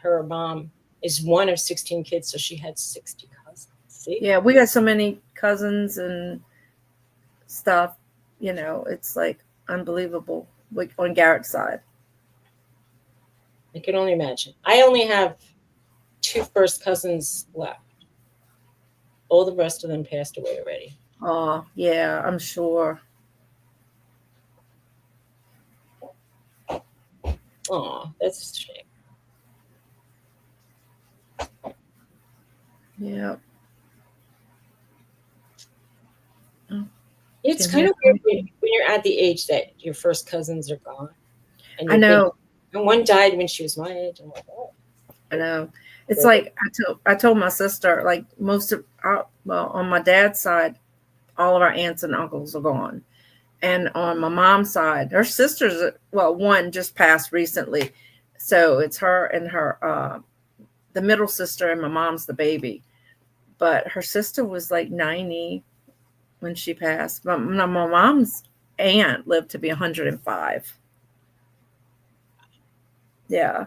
her mom is one of 16 kids, so she had 60 cousins. See? Yeah, we got so many cousins and stuff. You know, it's like unbelievable. Like on Garrett's side. I can only imagine. I only have 2 first cousins left. All the rest of them passed away already. Oh, yeah, I'm sure. Oh, that's a shame. Yeah. It's kind of weird when you're at the age that your first cousins are gone. And I know. And one died when she was my age. I'm like, oh. I know. It's like I told my sister, like most of on my dad's side, all of our aunts and uncles are gone. And on my mom's side, her sisters, one just passed recently. So it's her and her, the middle sister, and my mom's the baby. But her sister was like 90 when she passed. My mom's aunt lived to be 105. Yeah.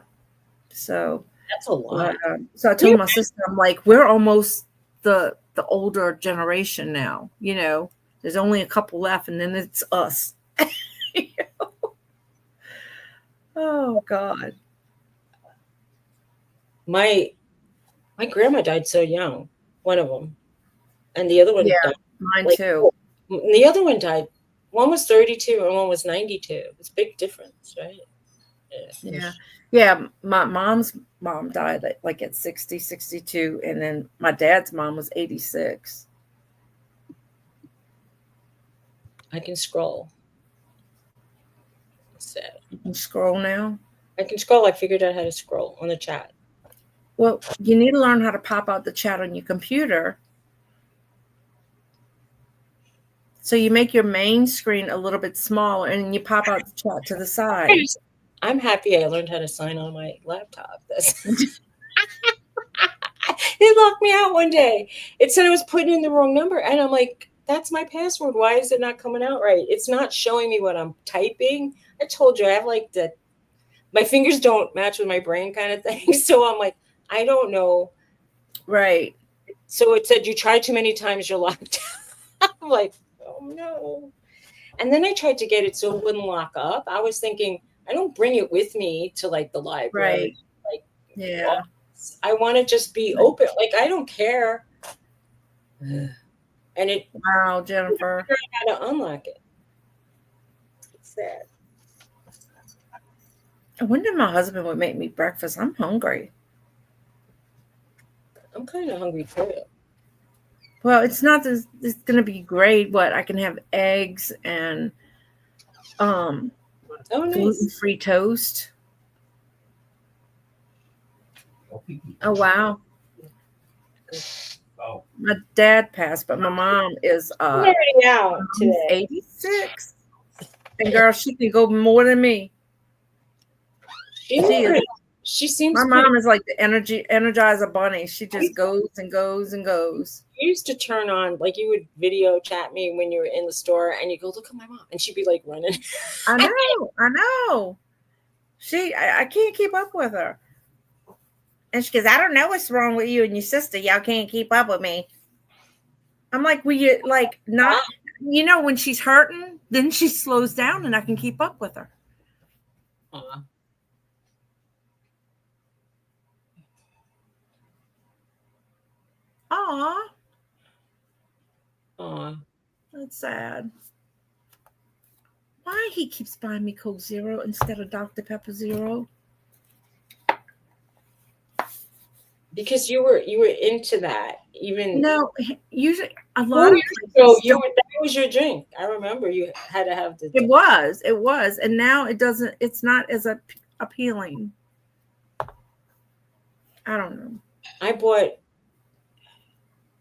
So that's a lot. So I told my sister, I'm like, we're almost the older generation now. You know, there's only a couple left, and then it's us. You know? Oh God. My grandma died so young. One of them, and the other one died. Mine too. The other one died. One was 32 and one was 92. It's a big difference, right? Yeah. Yeah. My mom's mom died at 60, 62. And then my dad's mom was 86. I can scroll. It's sad. You can scroll now? I can scroll. I figured out how to scroll on the chat. Well, you need to learn how to pop out the chat on your computer. So you make your main screen a little bit smaller, and you pop out the chat to the side. I'm happy I learned how to sign on my laptop. It locked me out one day. It said I was putting in the wrong number, and I'm like, that's my password. Why is it not coming out right? It's not showing me what I'm typing. I told you I have like my fingers don't match with my brain kind of thing. So I'm like, I don't know. Right. So it said you tried too many times, you're locked out. I'm like, oh no. And then I tried to get it so it wouldn't lock up. I was thinking, I don't bring it with me to like the library. Right. Like, yeah. I want to just be open. Like, I don't care. And it. Wow, Jennifer. I don't know how to unlock it. It's sad. I wonder if my husband would make me breakfast. I'm hungry. I'm kind of hungry too. Well, it's not this. It's going to be great. But I can have eggs and nice. gluten-free toast. Oh wow! Oh. My dad passed, but my mom is out today. 86, and girl, she can go more than me. She seems My pretty. mom is like the energizer bunny. She just goes and goes and goes. You used to turn on, like, you would video chat me when you were in the store, and you go, look at my mom, and she'd be like running. I know. I can't keep up with her. And she goes, I don't know what's wrong with you and your sister. Y'all can't keep up with me. I'm like, will you like not, when she's hurting, then she slows down and I can keep up with her. Aw. Aw, Aw. that's sad. Why he keeps buying me Coke Zero instead of Dr. Pepper Zero? Because you were into that. Even No, usually a lot of so places that was your drink. I remember you had to have the. it was, and now it doesn't. It's not as appealing. I don't know. I bought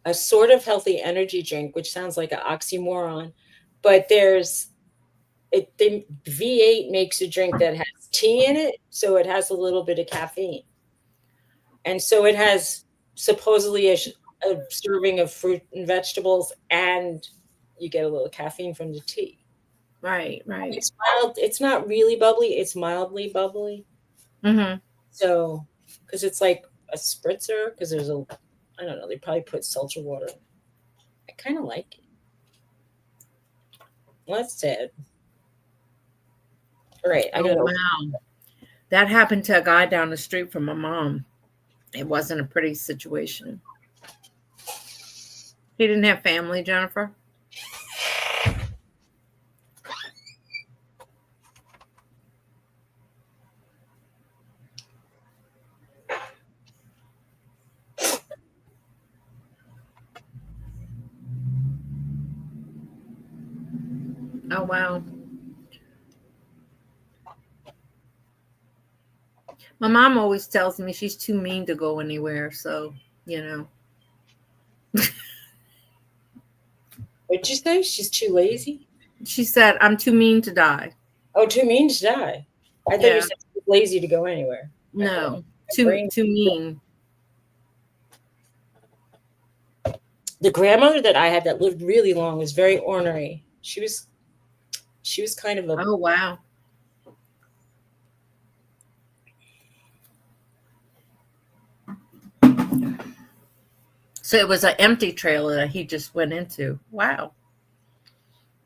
a sort of healthy energy drink, which sounds like an oxymoron, but the V8 makes a drink that has tea in it, so it has a little bit of caffeine, and so it has supposedly a serving of fruit and vegetables, and you get a little caffeine from the tea. Right. It's mild. It's not really bubbly. It's mildly bubbly. Mm-hmm. So, because it's like a spritzer, because there's I don't know, they probably put seltzer water. I kind of like it. Well, that's sad. All right, I gotta. Wow. That happened to a guy down the street from my mom. It wasn't a pretty situation. He didn't have family, Jennifer. Oh, wow. My mom always tells me she's too mean to go anywhere. So, What'd you say? She's too lazy? She said, I'm too mean to die. Oh, too mean to die. I thought you said she's lazy to go anywhere. No, too mean. The grandmother that I had that lived really long was very ornery. She was kind of a. Oh, wow. So it was an empty trailer that he just went into. Wow.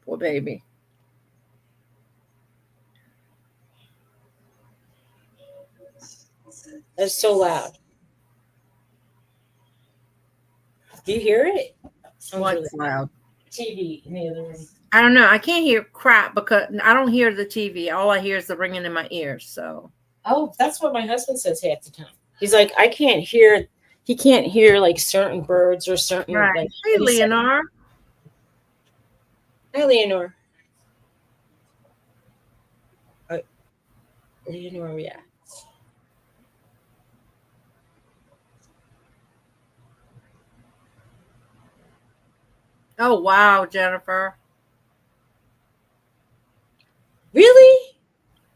Poor baby. That's so loud. Do you hear it? What's loud? TV in the other room. I don't know. I can't hear crap because I don't hear the TV. All I hear is the ringing in my ears. So. Oh, that's what my husband says half the time. He's like, I can't hear. He can't hear like certain birds or certain. Right. Like, Hey, Leonor. Hi, Leonor. Leonor, yeah. Oh, wow, Jennifer. Really?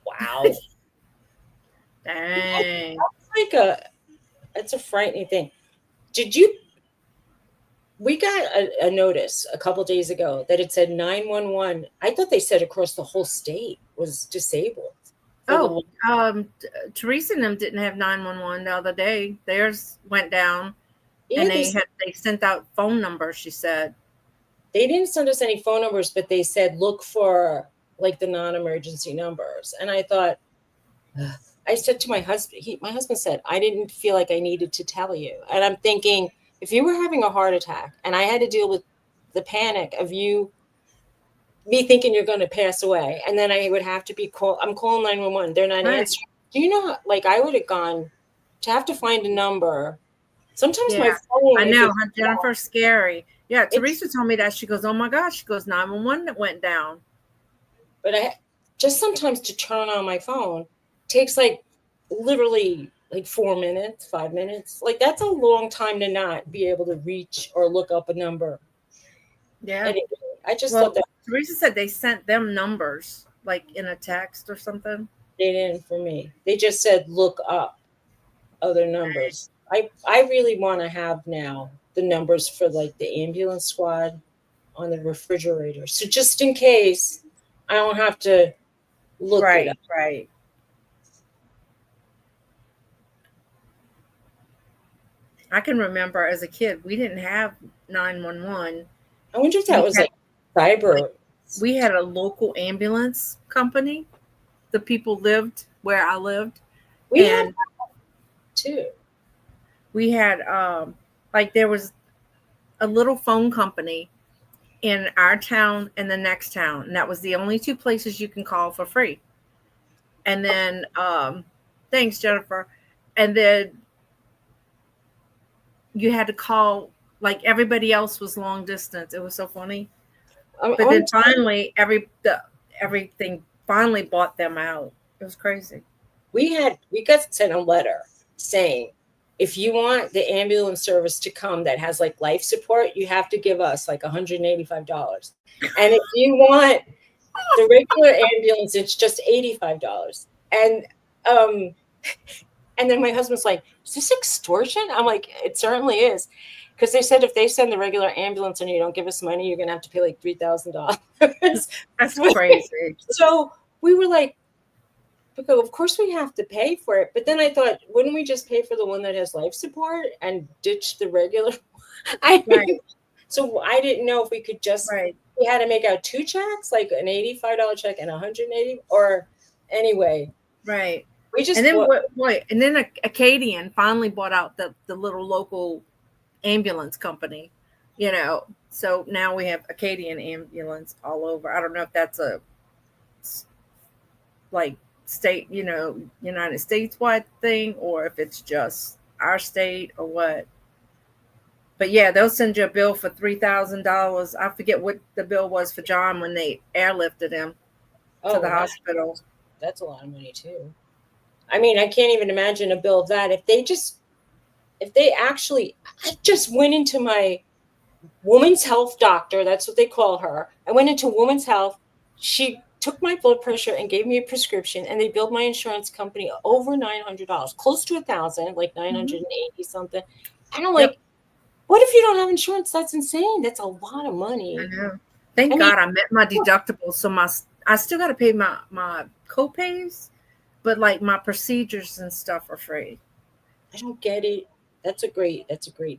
Wow. Dang. It's a frightening thing. We got a notice a couple days ago that it said 911. I thought they said across the whole state was disabled. Oh, Teresa and them didn't have 911 the other day. Theirs went down, and they sent out phone numbers. She said they didn't send us any phone numbers, but they said look for like the non-emergency numbers. And I thought, I said to my husband, my husband said, I didn't feel like I needed to tell you. And I'm thinking, if you were having a heart attack and I had to deal with the panic of me thinking you're going to pass away, and then I would have to I'm calling 911. They're not answering. Do you know, like, I would have gone to have to find a number. Sometimes my phone. I know, Jennifer's scary. Yeah, Teresa told me that. She goes, oh my gosh. She goes, 911 that went down. But I just sometimes to turn on my phone takes like literally like 4 minutes, 5 minutes. Like that's a long time to not be able to reach or look up a number. Yeah. Anyway, I just thought that Teresa said they sent them numbers like in a text or something. They didn't for me. They just said look up. other numbers. I really want to have now the numbers for like the ambulance squad on the refrigerator. So just in case I don't have to look it up. Right. I can remember as a kid, we didn't have 911. I wonder if that was like cyber. We had a local ambulance company. The people lived where I lived. We and had that too. we had like there was a little phone company in our town and the next town, and that was the only two places you can call for free. And then thanks, Jennifer. And then you had to call, like everybody else was long distance. It was so funny. But then finally everything finally bought them out. It was crazy. We got sent a letter saying, if you want the ambulance service to come that has like life support, you have to give us like $185. And if you want the regular ambulance, it's just $85. And then my husband's like, is this extortion? I'm like, it certainly is. Because they said if they send the regular ambulance and you don't give us money, you're going to have to pay like $3,000. That's crazy. So we were like, because of course we have to pay for it. But then I thought, wouldn't we just pay for the one that has life support and ditch the regular? So I didn't know if we could just, we had to make out two checks, like an $85 check and $180, or anyway. Right. We just and then Acadian finally bought out the little local ambulance company, so now we have Acadian ambulance all over. I don't know if that's a like state, United States wide thing, or if it's just our state or what. But yeah, they'll send you a bill for $3,000. I forget what the bill was for John when they airlifted him to the hospital. That's a lot of money too. I mean, I can't even imagine a bill of that. I just went into my woman's health doctor. That's what they call her. I went into woman's health. She took my blood pressure and gave me a prescription, and they billed my insurance company over $900, close to $1,000, like 980 something. And I'm like, what if you don't have insurance? That's insane. That's a lot of money. I know. Thank God I met my deductible. So I still got to pay my co-pays, but like my procedures and stuff are free. I don't get it. That's a great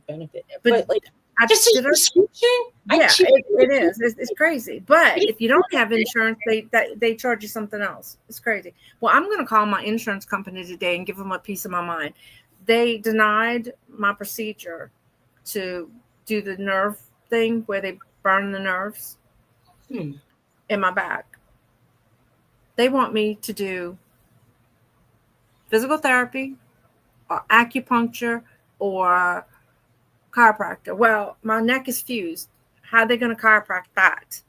benefit. But like, just a prescription? Yeah, it is. It's crazy. But if you don't have insurance, they charge you something else. It's crazy. Well, I'm going to call my insurance company today and give them a piece of my mind. They denied my procedure to do the nerve thing where they burn the nerves in my back. They want me to do physical therapy or acupuncture or chiropractor. Well, my neck is fused. How are they going to chiropractic that?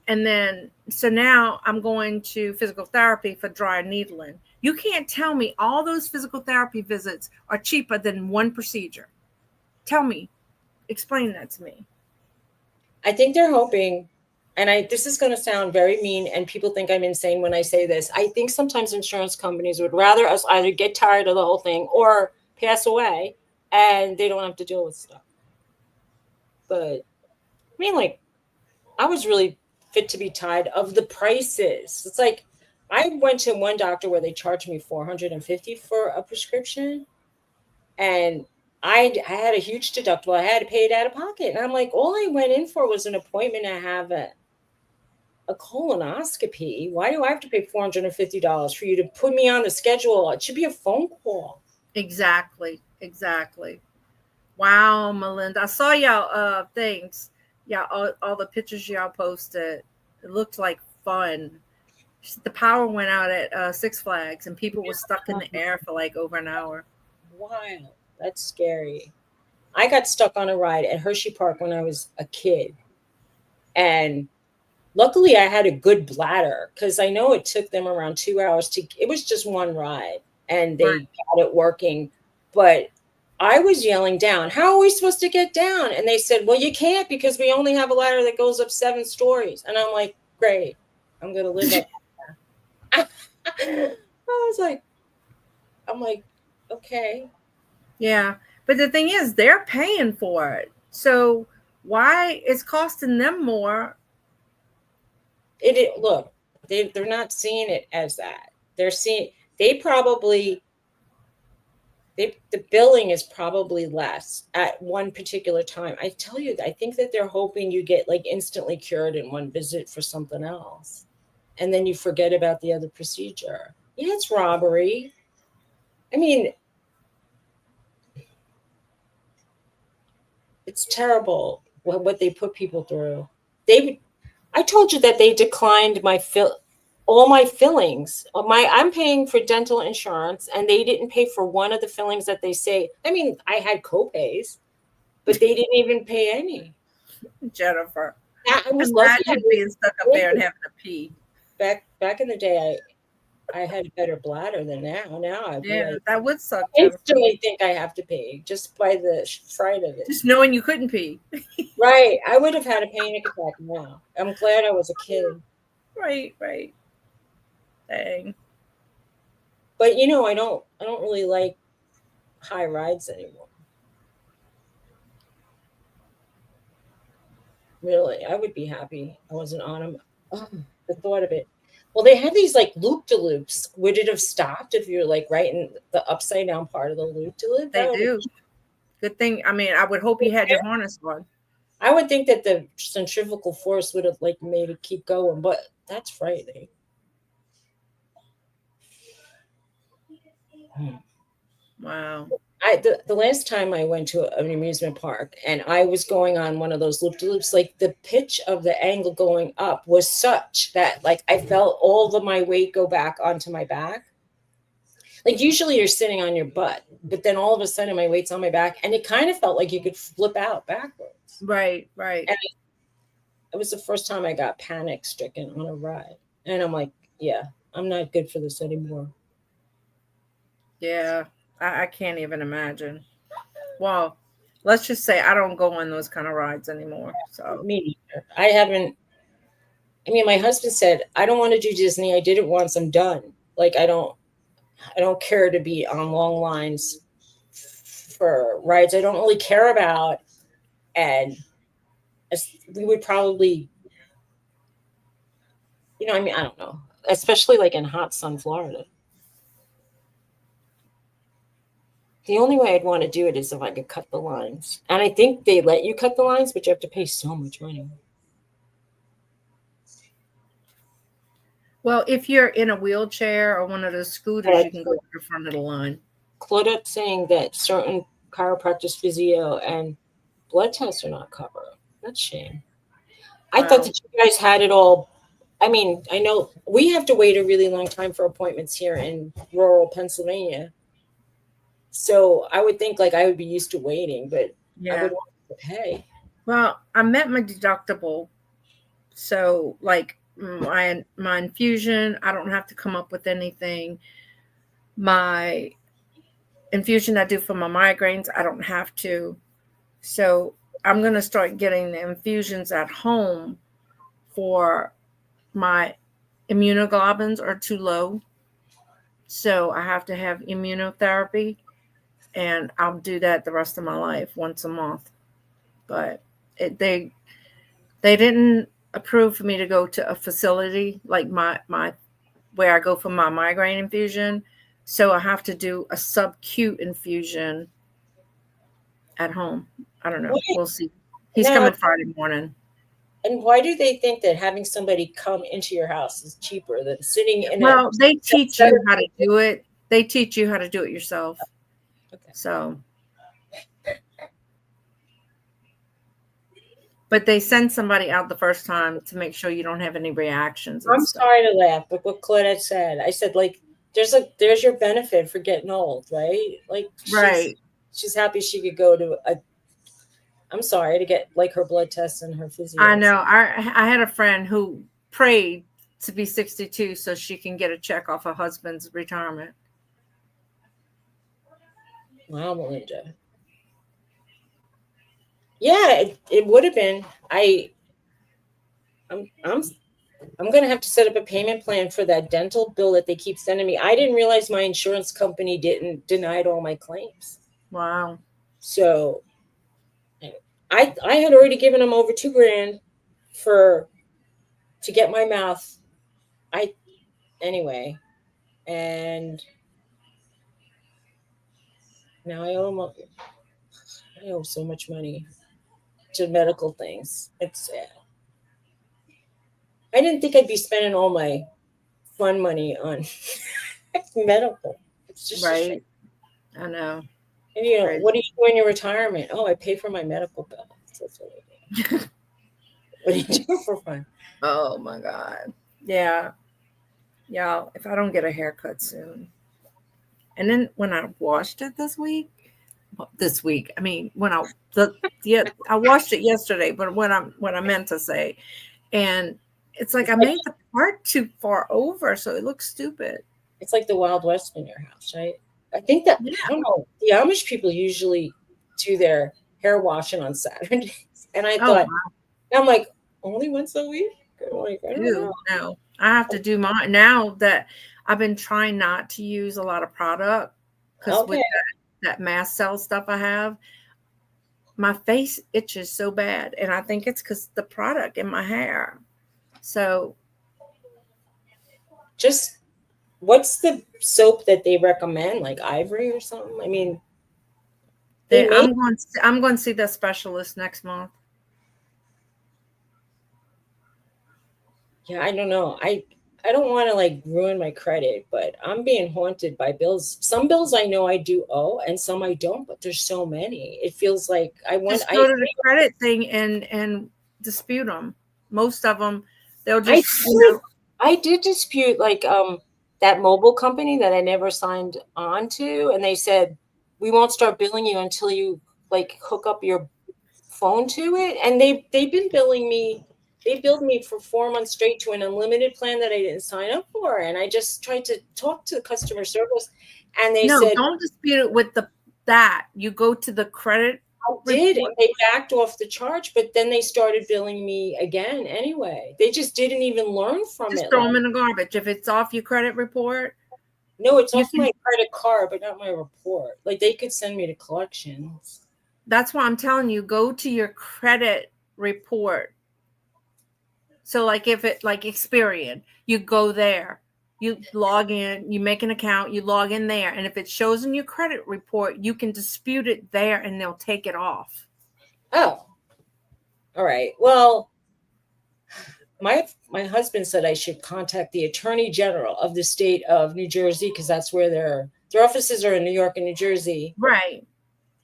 And then, so now I'm going to physical therapy for dry needling. You can't tell me all those physical therapy visits are cheaper than one procedure. Tell me, explain that to me. I think they're hoping, and this is going to sound very mean, and people think I'm insane when I say this. I think sometimes insurance companies would rather us either get tired of the whole thing or pass away, and they don't have to deal with stuff. But I mean, like, I was really fit to be tired of the prices. It's like, I went to one doctor where they charged me $450 for a prescription, and I had a huge deductible. I had to pay it out of pocket. And I'm like, all I went in for was an appointment to have a colonoscopy. Why do I have to pay $450 for you to put me on the schedule? It should be a phone call. Exactly. Wow, Melinda. I saw y'all things. Yeah, all the pictures y'all posted. It looked like fun. The power went out at Six Flags and people were stuck in the air for like over an hour. Wow. That's scary. I got stuck on a ride at Hershey Park when I was a kid. And luckily I had a good bladder, because I know it took them around 2 hours it was just one ride and they got it working. But I was yelling down, how are we supposed to get down? And they said, well, you can't, because we only have a ladder that goes up 7 stories. And I'm like, great, I'm going to live up there. I'm like, Okay. Yeah. But the thing is, they're paying for it. So why it's costing them more? Look, they're not seeing it as that. They're seeing they probably the billing is probably less at one particular time. I tell you, I think that they're hoping you get like instantly cured in one visit for something else. And then you forget about the other procedure. Yeah, it's robbery. I mean, it's terrible what they put people through. I told you that they declined all my fillings. I'm paying for dental insurance, and they didn't pay for one of the fillings that they say. I mean, I had copays, but they didn't even pay any. Jennifer, I was lucky. imagine being stuck up there and having to pee. Back in the day, I had a better bladder than now. Now I'd be Yeah, like, that would suck, I Jennifer. instantly think I have to pee just by the fright of it. Just knowing you couldn't pee. Right. I would have had a panic attack now. I'm glad I was a kid. Right. Dang. But I don't really like high rides anymore. Really, I would be happy I wasn't on them. Oh, the thought of it. Well, they have these like loop de loops. Would it have stopped if you're like right in the upside down part of the loop de loop? They do. Good thing. I mean, I would hope you had your harness on. I would think that the centrifugal force would have like made it keep going, but that's frightening. Wow. The last time I went to an amusement park and I was going on one of those loop de loops, like the pitch of the angle going up was such that like I felt all of my weight go back onto my back. Like usually you're sitting on your butt, but then all of a sudden my weight's on my back, and it kind of felt like you could flip out backwards. Right. And it was the first time I got panic stricken on a ride, and I'm like, yeah, I'm not good for this anymore. Yeah. I can't even imagine. Well, let's just say I don't go on those kind of rides anymore. So Me neither. I haven't. I mean, my husband said I don't want to do Disney. I did it once. I'm done. Like I don't care to be on long lines for rides I don't really care about, and we would probably, I mean, I don't know, especially like in hot sun Florida. The only way I'd want to do it is if I could cut the lines. And I think they let you cut the lines, but you have to pay so much money. well, if you're in a wheelchair or one of those scooters, you can go to the front of the line. Claudette's saying that certain chiropractors, physio, and blood tests are not covered. That's a shame. I thought that you guys had it all. I mean, I know we have to wait a really long time for appointments here in rural Pennsylvania. So I would think like I would be used to waiting, but I would want to pay. Well, I met my deductible. So like my infusion, I don't have to come up with anything. My infusion I do for my migraines, I don't have to. So I'm going to start getting the infusions at home for my immunoglobulins are too low. So I have to have immunotherapy, and I'll do that the rest of my life once a month. But they didn't approve for me to go to a facility like my where I go for my migraine infusion. So I have to do a subcute infusion at home. I don't know. We'll see. He's coming Friday morning. And why do they think that having somebody come into your house is cheaper than sitting in Well, they teach you how to do it. They teach you how to do it yourself. Okay. So, but they send somebody out the first time to make sure you don't have any reactions. I'm sorry to laugh, but what Claudette said, I said, like, there's your benefit for getting old, right? Like, she's happy she could go to I'm sorry, to get like her blood tests and her physio. I know. I had a friend who prayed to be 62 so she can get a check off her husband's retirement. Wow, Melinda. Yeah, it would have been. I'm I'm going to have to set up a payment plan for that dental bill that they keep sending me. I didn't realize my insurance company denied all my claims. Wow. So I had already given them over $2,000 to get my mouth. Anyway, and now I owe so much money to medical things. It's sad. I didn't think I'd be spending all my fun money on medical. It's just a shame. Right. I know. And you know, Crazy. what do you do in your retirement? Oh, I pay for my medical bill. That's what I do. What do you do for fun? Oh my God. Yeah. Yeah. If I don't get a haircut soon. And then when I washed it this week, I mean, I washed it yesterday, but what I meant to say, and it's like I made the part too far over, so it looks stupid. It's like the Wild West in your house, right? I think that, Yeah. I don't know, the Amish people usually do their hair washing on Saturdays. And I thought, I'm like, only once a week? I'm like, I don't know. No, I have to do mine now that I've been trying not to use a lot of product because with that mast cell stuff I have, my face itches so bad. And I think it's because the product in my hair. So just what's the soap that they recommend, like Ivory or something? I mean, I'm going to see the specialist next month. Yeah, I don't know. I don't want to like ruin my credit, but I'm being haunted by bills. Some bills I know I do owe, and some I don't. But there's so many. It feels like Just go to the credit thing and dispute them. Most of them, they'll just. I did dispute like that mobile company that I never signed on to, and they said we won't start billing you until you like hook up your phone to it, and they've been billing me. They billed me for 4 months straight to an unlimited plan that I didn't sign up for, and I just tried to talk to the customer service, and they said, "Don't dispute it with that. You go to the credit." I did, and they backed off the charge, but then they started billing me again anyway. They just didn't even learn from it. Just throw them in the garbage. If it's off your credit report. No, it's off my credit card, but not my report. Like they could send me to collections. That's why I'm telling you, go to your credit report. So like if it like Experian, you go there, you log in, you make an account, you log in there. And if it shows in your credit report, you can dispute it there and they'll take it off. Oh, all right. Well, my husband said I should contact the Attorney General of the state of New Jersey because that's where their offices are in New York and New Jersey. Right.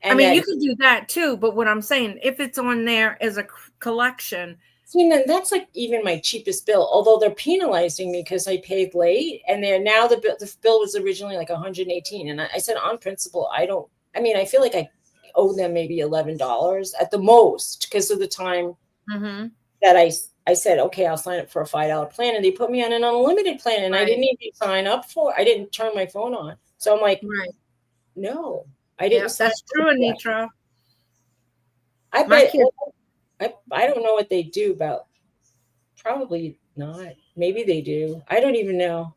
And I mean, you can do that too. But what I'm saying, if it's on there as a collection. See, then that's like even my cheapest bill, although they're penalizing me because I paid late, and they're now the bill was originally like $118, and I said on principle I feel like I owe them maybe $11 at the most because of the time that I said okay, I'll sign up for a $5 plan, and they put me on an unlimited plan, and I didn't even sign up I didn't turn my phone on, so I'm like, no, I didn't. Yeah, that's true, Anitra. I bet. I don't know what they do about. Probably not. Maybe they do. I don't even know.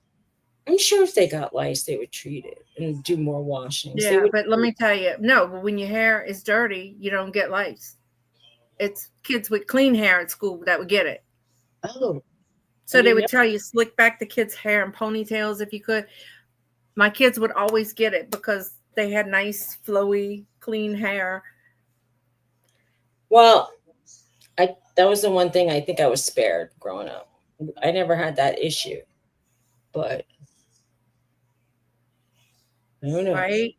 I'm sure if they got lice, they would treat it and do more washings. Yeah, but let me tell you, no. But when your hair is dirty, you don't get lice. It's kids with clean hair at school that would get it. Oh, so they would tell you slick back the kids' hair in ponytails if you could. My kids would always get it because they had nice, flowy, clean hair. Well, that was the one thing I think I was spared growing up. I never had that issue, but I don't know. Right?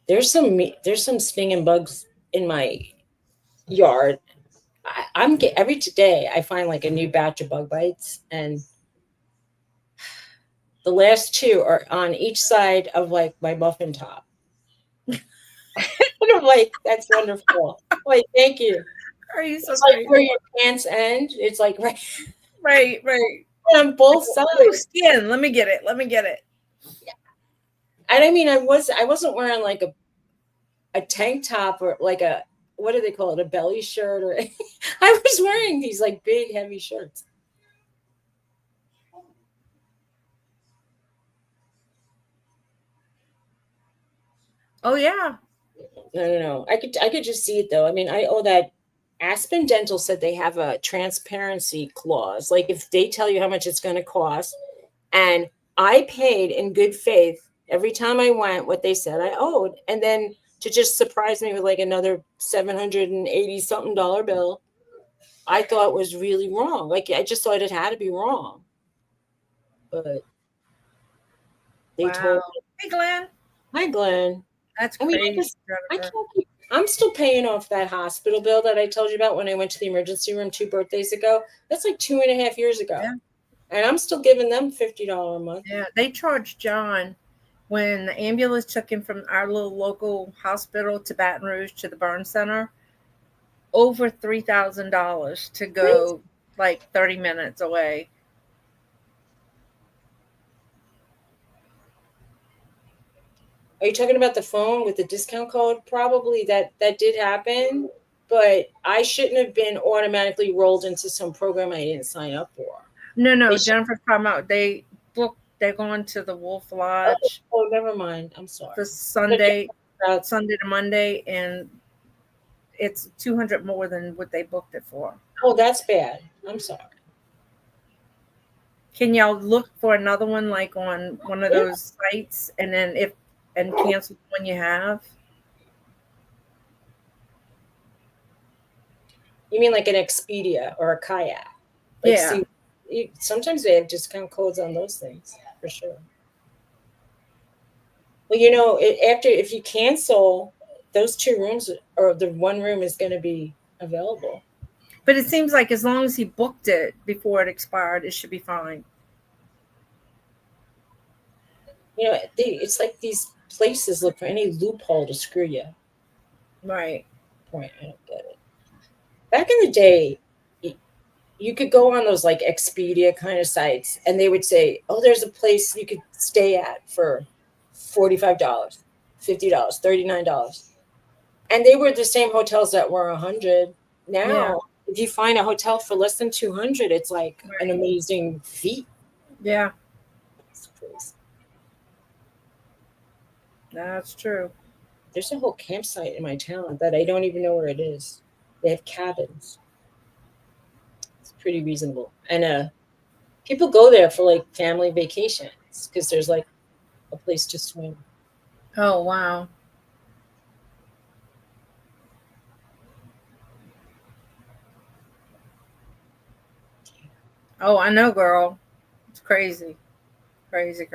There's some stinging bugs in my yard. Every day I find like a new batch of bug bites, and the last two are on each side of like my muffin top. And I'm like, that's wonderful. Like, thank you. Are you so it's like where your pants end. It's like right. On both sides. Skin. Let me get it. Yeah. And I mean, I wasn't wearing like a tank top or like a, what do they call it? A belly shirt, or I was wearing these like big heavy shirts. Oh yeah. I don't know. I could just see it though. I mean, that Aspen Dental said they have a transparency clause. Like if they tell you how much it's going to cost, and I paid in good faith every time I went what they said I owed, and then to just surprise me with like another $780 something bill, I thought was really wrong. Like I just thought it had to be wrong, but they Wow. told me, Hey Glenn. "Hi, Glenn." That's I mean, crazy, I Jennifer. can't keep. I'm still paying off that hospital bill that I told you about when I went to the emergency room 2 birthdays ago. That's like 2.5 years ago, Yeah. and I'm still giving them $50 a month. Yeah. They charged John when the ambulance took him from our little local hospital to Baton Rouge to the burn center, over $3,000 to go like 30 minutes away. Are you talking about the phone with the discount code? Probably that did happen, but I shouldn't have been automatically rolled into some program I didn't sign up for. No, They should- Jennifer's talking about they're going to the Wolf Oh, Lodge never mind. I'm sorry. for Sunday That's to Monday, and it's 200 more than what they booked it for. Oh, that's bad. I'm sorry. Can y'all look for another one like on one of those sites and then cancel the one you have? You mean like an Expedia or a Kayak? Yeah. Sometimes they have discount codes on those things for sure. Well, if you cancel, those 2 rooms or the 1 room is going to be available. But it seems like as long as he booked it before it expired, it should be fine. It's like these places look for any loophole to screw you. Right. Point. I don't get it. Back in the day, you could go on those like Expedia kind of sites, and they would say, "Oh, there's a place you could stay at for $45, $50, $39," and they were the same hotels that were $100. Now, if you find a hotel for less than $200, it's like an amazing feat. Yeah. It's crazy. That's true. There's a whole campsite in my town that I don't even know where it is. They have cabins. It's pretty reasonable. And people go there for like family vacations because there's like a place to swim. Oh, wow. Oh, I know, girl. It's crazy. Crazy.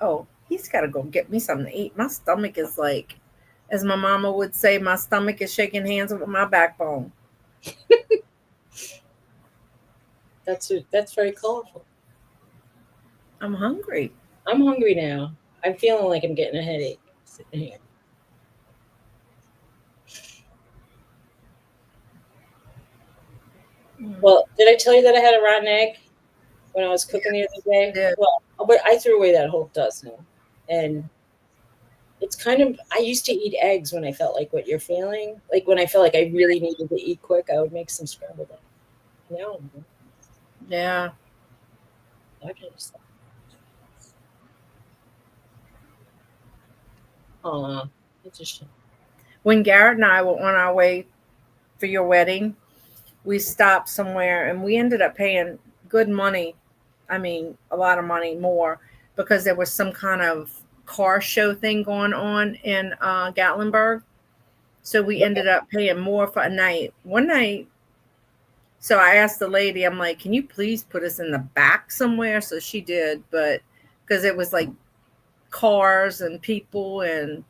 Oh, he's got to go get me something to eat. My stomach is like, as my mama would say, my stomach is shaking hands with my backbone. That's very colorful. I'm hungry. I'm hungry now. I'm feeling like I'm getting a headache sitting here. Well, did I tell you that I had a rotten egg when I was cooking the other day? Yeah. Well, but I threw away that whole dozen. And it's kind of, I used to eat eggs when I felt like what you're feeling. Like when I felt like I really needed to eat quick, I would make some scrambled eggs. Now, Yeah. that kind of stuff. Aw, it's a shame. When Garrett and I were on our way for your wedding, we stopped somewhere and we ended up paying good money. I mean, a lot of money more because there was some kind of car show thing going on in Gatlinburg. So we ended up paying more for a night. One night. So I asked the lady, I'm like, can you please put us in the back somewhere? So she did, but because it was like cars and people and,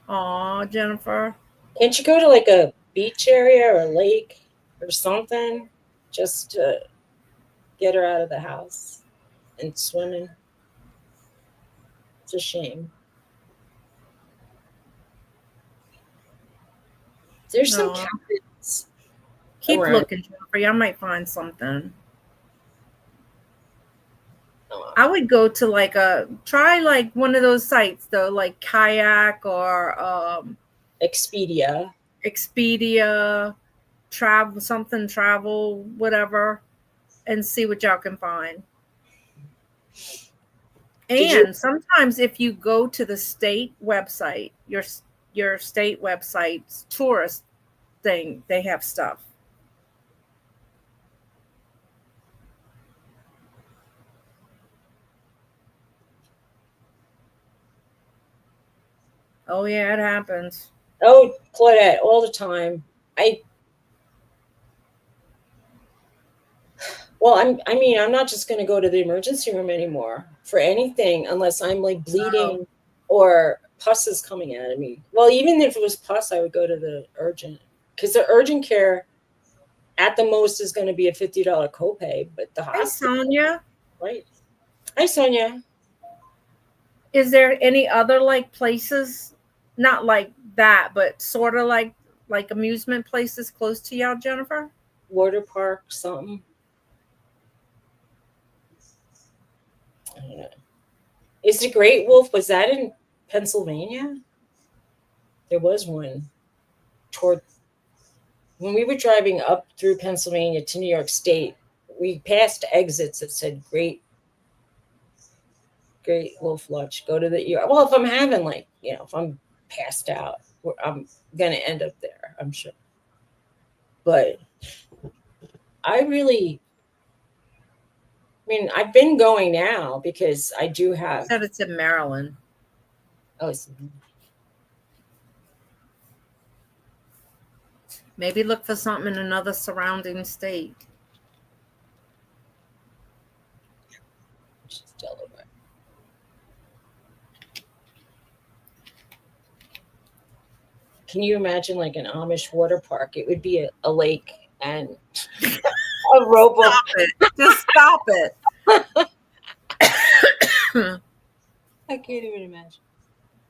Aw, Jennifer. Can't you go to like a beach area or a lake or something just to get her out of the house and swimming? It's a shame. There's some cabins. Keep around. looking, Jennifer. I might find something. Oh, I would go to try like one of those sites though, like Kayak or Expedia. travel, whatever, and see what y'all can find. Did you- And sometimes if you go to the state website, your state website's tourist thing, they have stuff. Oh yeah, it happens. Oh, Claudette, all the time. I mean, I'm not just going to go to the emergency room anymore for anything unless I'm like bleeding or pus is coming out of me. Well, even if it was pus, I would go to the urgent, because the urgent care at the most is going to be a $50 copay, but the Hey hospital, Sonia, right? Hi, Sonia. is there any other like places, not like that, but sort of like amusement places close to y'all, Jennifer? Water park, something. I don't know. Is the Great Wolf, was that in Pennsylvania? There was one toward when we were driving up through Pennsylvania to New York State. We passed exits that said Great Wolf Lodge. Go to the ER. Well, if I'm having like, if I'm passed out, I'm gonna end up there, I'm sure. But I mean, I've been going now because I do have. Said it's in Maryland. Oh, Maybe look for something in another surrounding state. it's Delaware. Can you imagine like an Amish water park? It would be a lake and a rowboat. Stop it. Just stop it. I can't even imagine.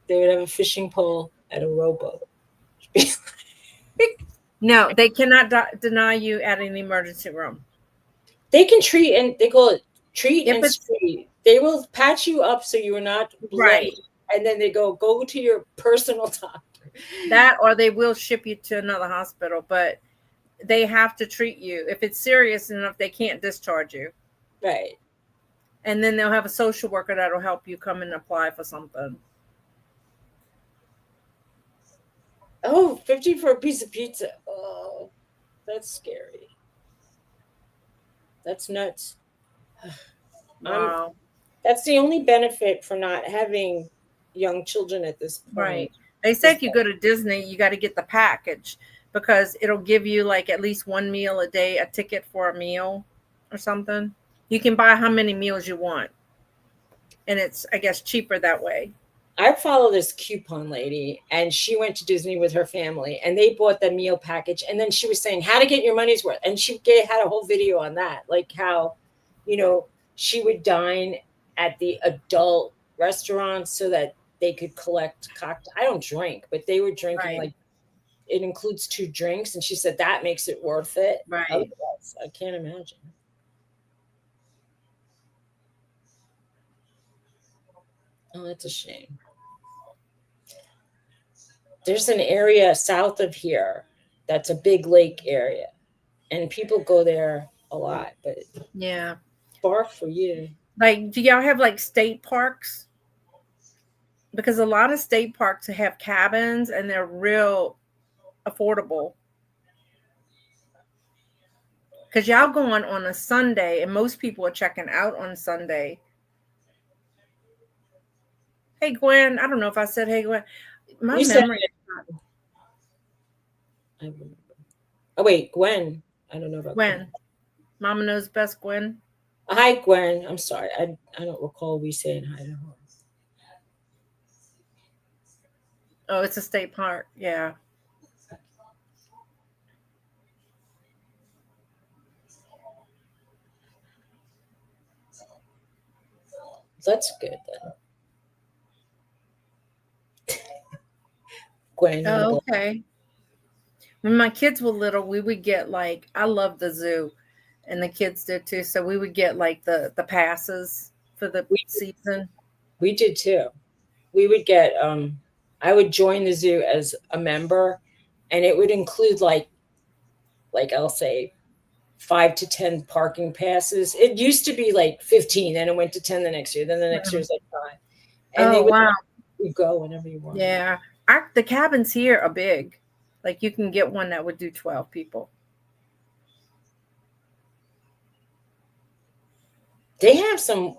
They would have a fishing pole and a rowboat. No, they cannot deny you at an emergency room. They can treat, and they call it treat If and it's- treat. They will patch you up so you are not bloody. Right. And then they go to your personal doctor. That, or they will ship you to another hospital, but they have to treat you. If it's serious enough, they can't discharge you. Right. And then they'll have a social worker that'll help you come and apply for something. Oh, 50 for a piece of pizza. Oh, that's scary. That's nuts. Wow. That's the only benefit for not having young children at this point. Right. They say if you go to Disney, you got to get the package because it'll give you like at least one meal a day, a ticket for a meal or something. You can buy how many meals you want. And it's, I guess, cheaper that way. I follow this coupon lady, and she went to Disney with her family, and they bought the meal package. And then she was saying how to get your money's worth. And she had a whole video on that, like how, she would dine at the adult restaurants so that they could collect cocktails. I don't drink, but they were drinking like it includes 2 drinks. And she said that makes it worth it. Right. Otherwise, I can't imagine. Oh, that's a shame. There's an area south of here that's a big lake area, and people go there a lot, but Yeah. far for you. Like, do y'all have like state parks? Because a lot of state parks have cabins and they're real affordable. Because y'all going on a Sunday and most people are checking out on Sunday. Hey, Gwen. I don't know if I said, hey, Gwen. My You said memory. I remember. Oh, wait, Gwen. I don't know about Gwen. Mama knows best, Gwen. Hi, Gwen. I'm sorry. I don't recall we saying hi to her. Oh, it's a state park. Yeah. That's good then. Gwen. Oh, okay. When my kids were little, we would get like, I love the zoo, and the kids did too. So we would get like the passes for the season. We did too. We would get I would join the zoo as a member, and it would include like I'll say 5 to 10 parking passes. It used to be like 15, then it went to 10 the next year. Then the next year was like 5. And they Oh, would wow. let you go whenever you want. Yeah. The cabins here are big. Like you can get one that would do 12 people. They have some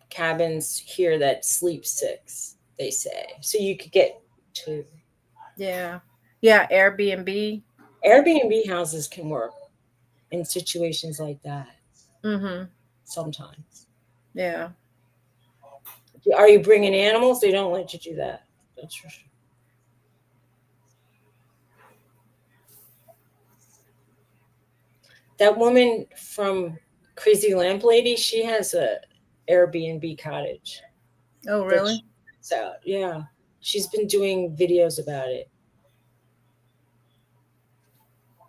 cabins here that sleep 6, they say. So you could get 2. Yeah. Yeah. Airbnb. Airbnb houses can work in situations like that Mm-hmm. sometimes. Yeah. Are you bringing animals? They don't let you do that. That's for sure. That woman from Crazy Lamp Lady, she has a Airbnb cottage. Oh, really? So yeah, she's been doing videos about it.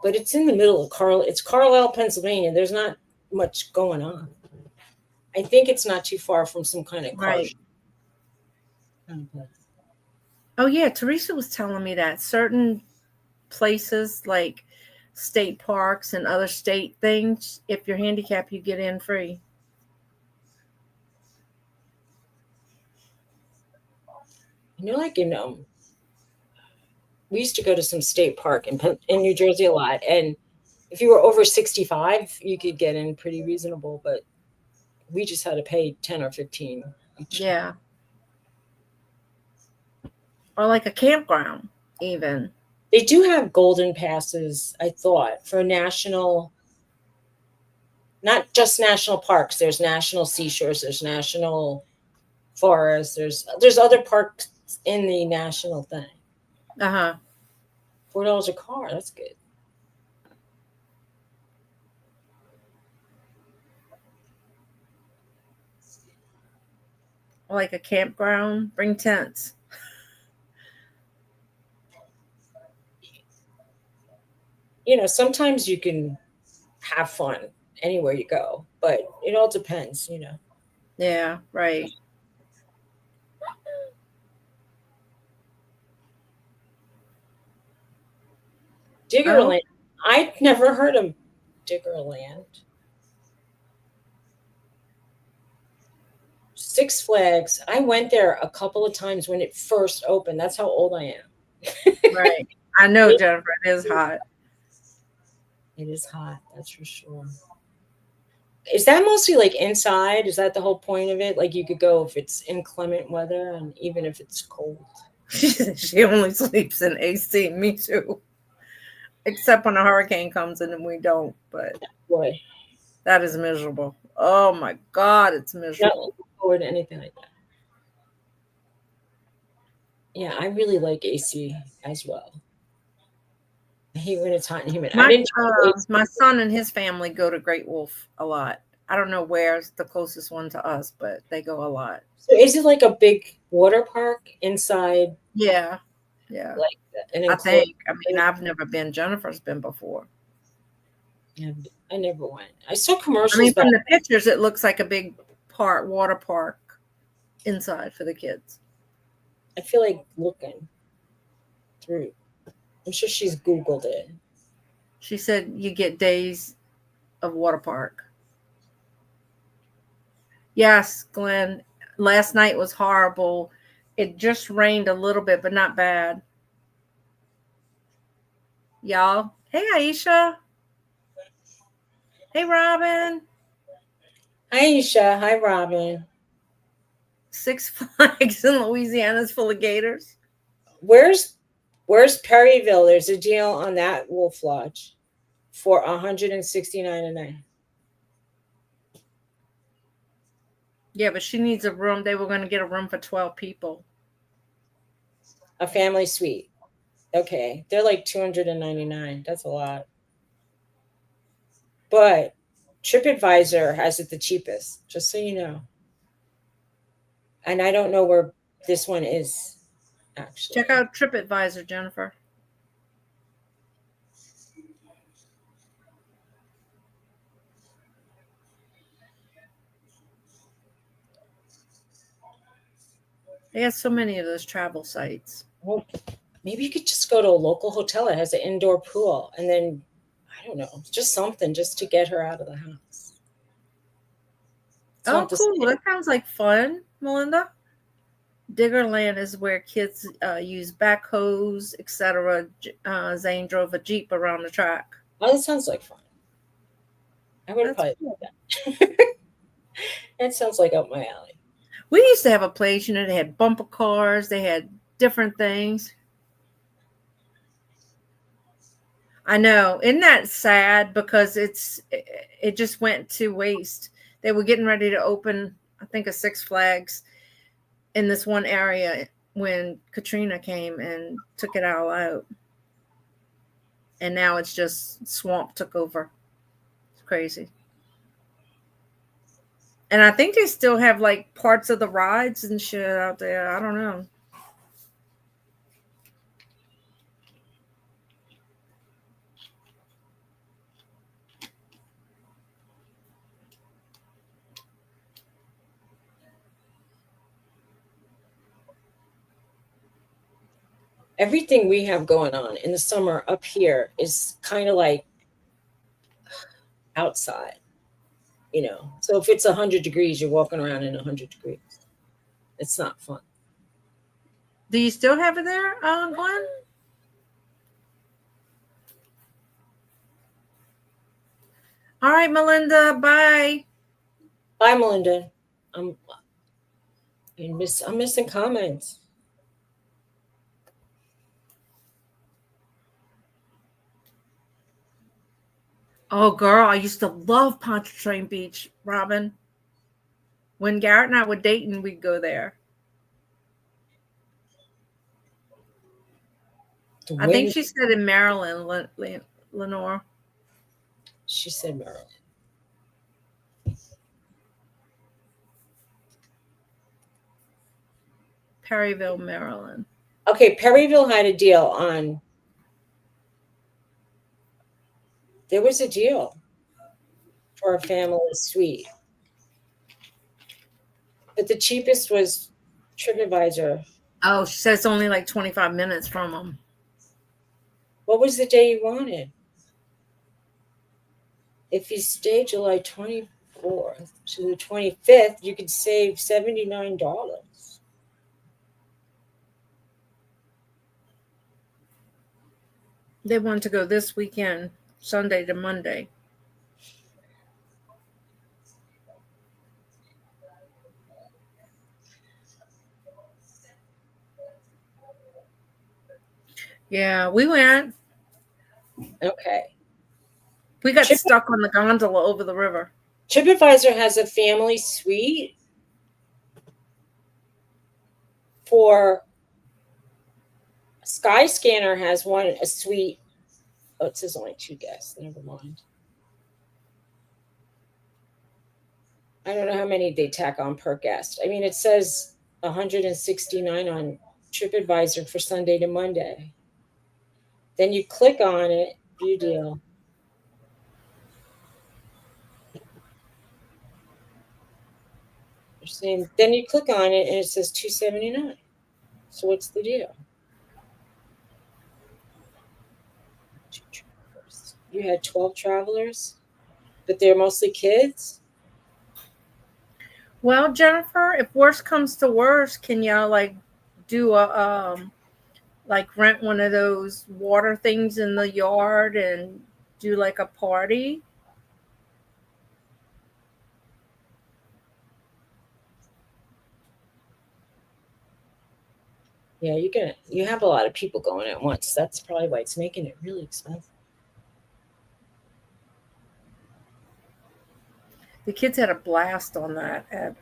But it's in the middle of It's Carlisle, Pennsylvania. There's not much going on. I think it's not too far from some kind of car Right. show. Kind of place. Oh, yeah. Teresa was telling me that certain places like state parks and other state things, if you're handicapped, you get in free. Like we used to go to some state park in New Jersey a lot, and if you were over 65, you could get in pretty reasonable, but we just had to pay 10 or 15 each. Yeah. Or like a campground, even. They do have golden passes, I thought, for national, not just national parks. There's national seashores, there's national forests, there's other parks in the national thing. Uh-huh. $4 a car, that's good. Like a campground, bring tents. Sometimes you can have fun anywhere you go, but it all depends. Yeah, right. Diggerland. I'd never heard of Diggerland. Six Flags. I went there a couple of times when it first opened. That's how old I am. Right. I know, Jennifer. It is hot. It is hot. That's for sure. Is that mostly like inside? Is that the whole point of it? Like you could go if it's inclement weather and even if it's cold. She only sleeps in AC. Me too. Except when a hurricane comes in and we don't. But boy, that is miserable. Oh my God, it's miserable. Not looking forward to anything like that. Yeah, I really like AC as well. I hate when it's hot and humid. My son and his family go to Great Wolf a lot. I don't know where's the closest one to us, but they go a lot. So is it like a big water park inside? Yeah. Yeah. Like I think. I mean, I've never been. Jennifer's been before. Yeah, I never went. I saw commercials. I mean, from the pictures, it looks like a big water park inside for the kids. I feel like looking through. I'm sure she's Googled it. She said you get days of water park. Yes, Glenn. Last night was horrible. It just rained a little bit, but not bad. Y'all. Hey, Aisha. Hey, Robin. Hi, Aisha. Hi, Robin. Six Flags in Louisiana is full of gators. Where's Perryville? There's a deal on that Wolf Lodge for $169 a night. Yeah, but she needs a room. They were going to get a room for 12 people. A family suite. Okay. They're like $299. That's a lot. But TripAdvisor has it the cheapest, just so you know. And I don't know where this one is, actually. Check out TripAdvisor, Jennifer. They have so many of those travel sites. Well, maybe you could just go to a local hotel that has an indoor pool and then I don't know, just something just to get her out of the house. It's Oh, not the cool. same. That sounds like fun, Melinda. Diggerland is where kids use backhoes, etc. Zane drove a Jeep around the track. Oh, that sounds like fun. I would have That's probably cool. that. That sounds like up my alley. We used to have a place, they had bumper cars, they had different things. I know. Isn't that sad? Because it just went to waste. They were getting ready to open, I think, a Six Flags in this one area when Katrina came and took it all out. And now it's just swamp took over. It's crazy. And I think they still have like parts of the rides and shit out there. I don't know. Everything we have going on in the summer up here is kind of like outside, So if it's 100 degrees, you're walking around in 100 degrees. It's not fun. Do you still have it there, Glenn? All right, Melinda. Bye. Bye, Melinda. I'm missing comments. Oh, girl, I used to love Pontchartrain Beach, Robin. When Garrett and I were dating, we'd go there. I think she said in Maryland, Lenore. She said Maryland. Perryville, Maryland. Okay, Perryville had a deal on. There was a deal for a family suite, but the cheapest was TripAdvisor. Oh, she says only like 25 minutes from them. What was the day you wanted? If you stay July 24th to the 25th, you could save $79. They wanted to go this weekend, Sunday to Monday. Yeah, we went. Okay. We got stuck on the gondola over the river. TripAdvisor has a family suite for Skyscanner has a suite. Oh, it says only 2 guests. Never mind. I don't know how many they tack on per guest. I mean, it says 169 on TripAdvisor for Sunday to Monday. Then you click on it, view deal. Then you click on it and it says $279. So what's the deal? You had 12 travelers, but they're mostly kids. Well, Jennifer, if worse comes to worse, can y'all like do a like rent one of those water things in the yard and do like a party? Yeah, you have a lot of people going at once. That's probably why it's making it really expensive. The kids had a blast on that at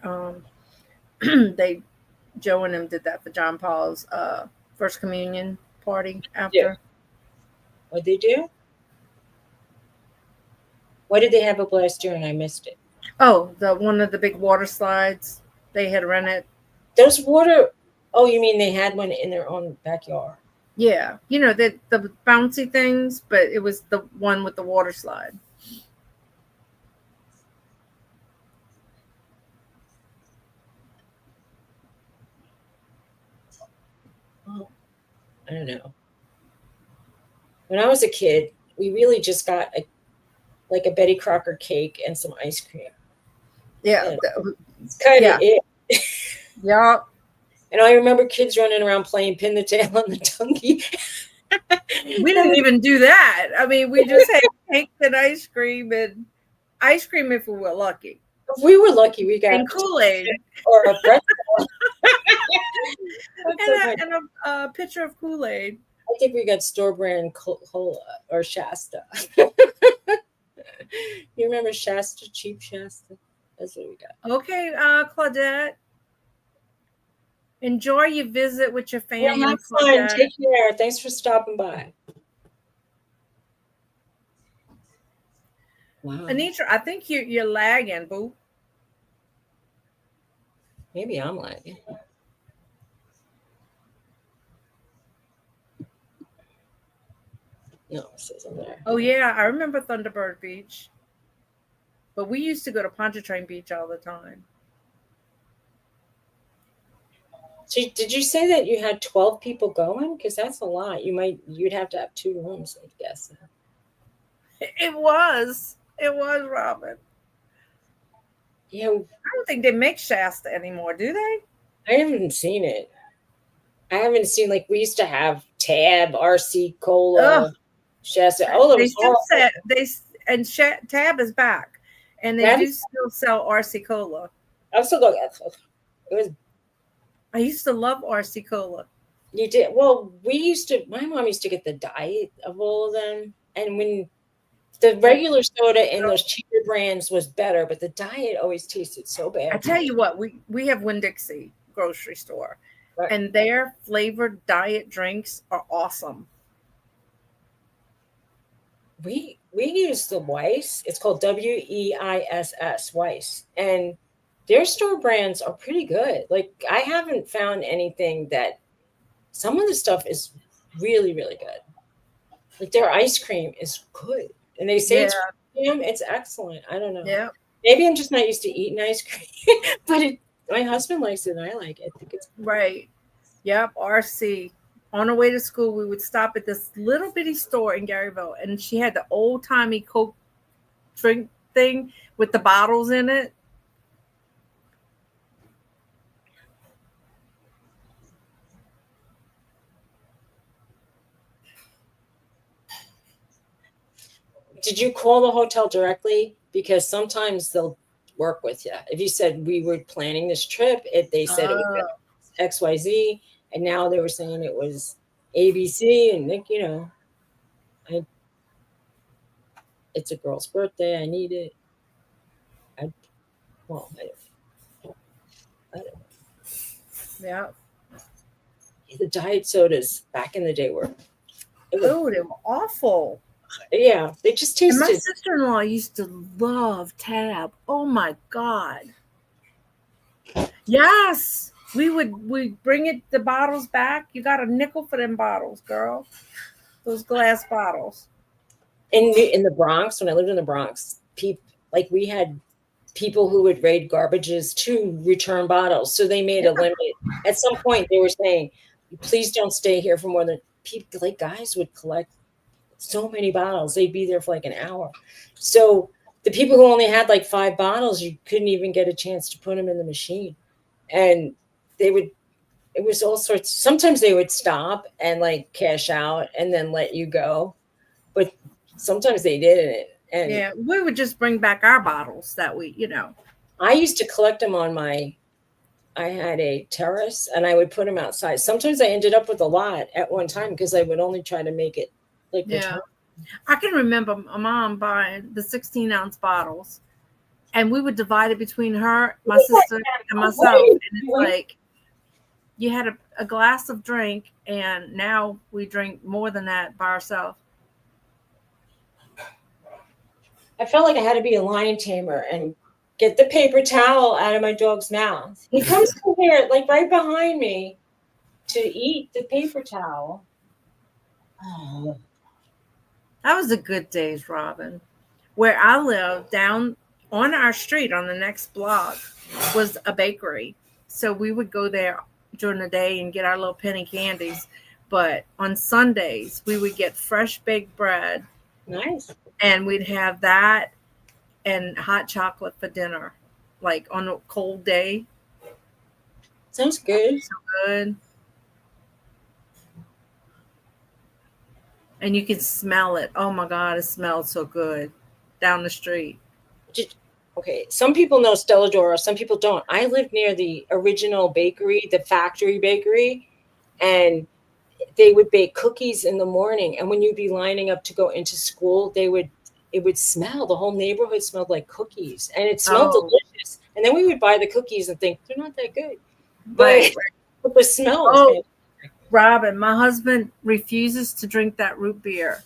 Joe and them did that for John Paul's first communion party after. Yeah. What'd they do? What did they have a blast during? I missed it. Oh, one of the big water slides they had rented. Those water. Oh, you mean they had one in their own backyard? Yeah, the bouncy things, but it was the one with the water slide. Oh, I don't know. When I was a kid, we really just got like a Betty Crocker cake and some ice cream. Yeah. It's kind Yeah. of it. Yeah. And I remember kids running around playing pin the tail on the donkey. We didn't even do that. I mean, we just had cake and ice cream if we were lucky. If we were lucky, we got And Kool-Aid. or a pretzel. and a pitcher of Kool-Aid. I think we got store brand cola or Shasta. You remember Shasta, cheap Shasta? That's what we got. Okay, Claudette. Enjoy your visit with your family. Yeah, have fun. Take care. Thanks for stopping by. Wow. Anitra, I think you're lagging, boo. Maybe I'm lagging. No, it says I'm there. Oh yeah, I remember Thunderbird Beach. But we used to go to Pontchartrain Beach all the time. So did you say that you had 12 people going? Because that's a lot. You'd have to have 2 rooms, I guess. It was, Robin. Yeah, I don't think they make Shasta anymore, do they? I haven't seen it. I haven't seen, like, we used to have Tab, RC Cola, Shasta. Oh, They still said Tab is back, and they do still sell RC Cola. I'm still going. I used to love RC Cola. You did well. My mom used to get the diet of all of them, and when the regular soda in those cheaper brands was better, but the diet always tasted so bad. I tell you what, we have Winn-Dixie grocery store, Right. and their flavored diet drinks are awesome. We use the Weiss. It's called WEISS Weiss, and their store brands are pretty good. Like, I haven't found anything that some of the stuff is really, really good. Like, their ice cream is good. And they say it's excellent. I don't know. Yeah. Maybe I'm just not used to eating ice cream, but my husband likes it and I like it. I think it's right. Yep. RC. On our way to school, we would stop at this little bitty store in Garyville, and she had the old timey Coke drink thing with the bottles in it. Did you call the hotel directly? Because sometimes they'll work with you. If you said we were planning this trip, they said it was XYZ, and now they were saying it was ABC, and it's a girl's birthday. I need it. I don't know. Yeah. The diet sodas back in the day were. They were awful. Yeah, they just tasted. And my sister-in-law used to love Tab. Oh my God. Yes. We'd bring the bottles back. You got a nickel for them bottles, girl. Those glass bottles. In the Bronx, when I lived in the Bronx, we had people who would raid garbages to return bottles. So they made a limit. At some point, they were saying, please don't stay here for more than people. Like, guys would collect so many bottles. They'd be there for like an hour. So the people who only had like 5 bottles, you couldn't even get a chance to put them in the machine. And it was all sorts. Sometimes they would stop and like cash out and then let you go. But sometimes they didn't. And yeah, we would just bring back our bottles that I used to collect them I had a terrace and I would put them outside. Sometimes I ended up with a lot at one time because I would only try to make it return. I can remember my mom buying the 16-ounce bottles, and we would divide it between her, my sister, and myself. And it's like you had a glass of drink, and now we drink more than that by ourselves. I felt like I had to be a lion tamer and get the paper towel out of my dog's mouth. He comes in here, like right behind me, to eat the paper towel. Oh. That was the good days, Robin. Where I lived, down on our street on the next block, was a bakery. So we would go there during the day and get our little penny candies. But on Sundays, we would get fresh baked bread Nice. And we'd have that and hot chocolate for dinner, like on a cold day. Sounds good. So good. And you can smell it. Oh my God, it smells so good down the street. Okay, some people know Stella D'Oro, some people don't. I lived near the original bakery, the factory bakery, and they would bake cookies in the morning. And when you'd be lining up to go into school, it would smell. The whole neighborhood smelled like cookies, and it smelled Oh. delicious. And then we would buy the cookies and think they're not that good, Right. but the smell was Oh, fantastic. Robin, my husband refuses to drink that root beer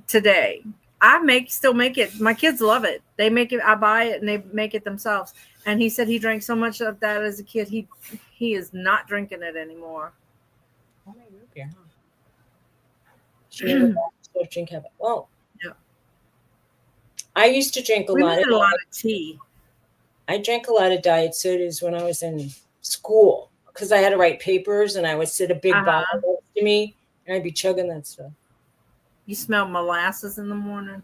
today. I still make it. My kids love it. They make it. I buy it and they make it themselves. And he said he drank so much of that as a kid. He is not drinking it anymore. Oh, my root beer, huh? She never got drink habit. Well, Yeah. I used to drink a We lot made of a lot of tea. I drank a lot of diet sodas when I was in school because I had to write papers and I would sit a big bottle next to me and I'd be chugging that stuff. You smell molasses in the morning?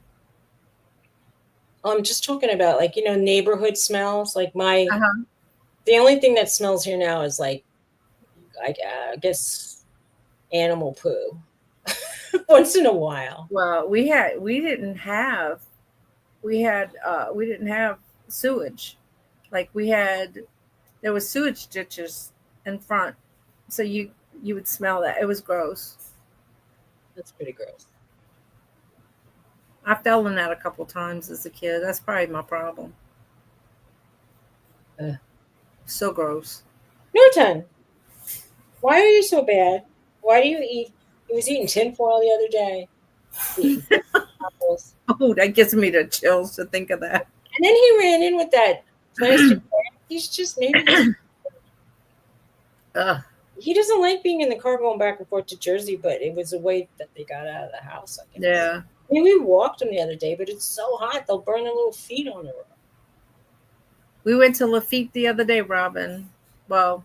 I'm just talking about like, neighborhood smells. Like Uh-huh. the only thing that smells here now is like, I guess, animal poo once in a while. Well, we didn't have sewage. Like there was sewage ditches in front. So you would smell that. It was gross. That's pretty gross. I fell in that a couple times as a kid. That's probably my problem. So gross. Norton, why are you so bad? Why do you eat? He was eating tinfoil the other day. Eating apples. Oh, that gives me the chills to think of that. And then he ran in with that plastic bag. He's just maybe he doesn't like being in the car going back and forth to Jersey, but it was a way that they got out of the house, I guess. Yeah. I mean, we walked them the other day, but it's so hot they'll burn their little feet on the road. We went to Lafitte the other day, Robin. Well,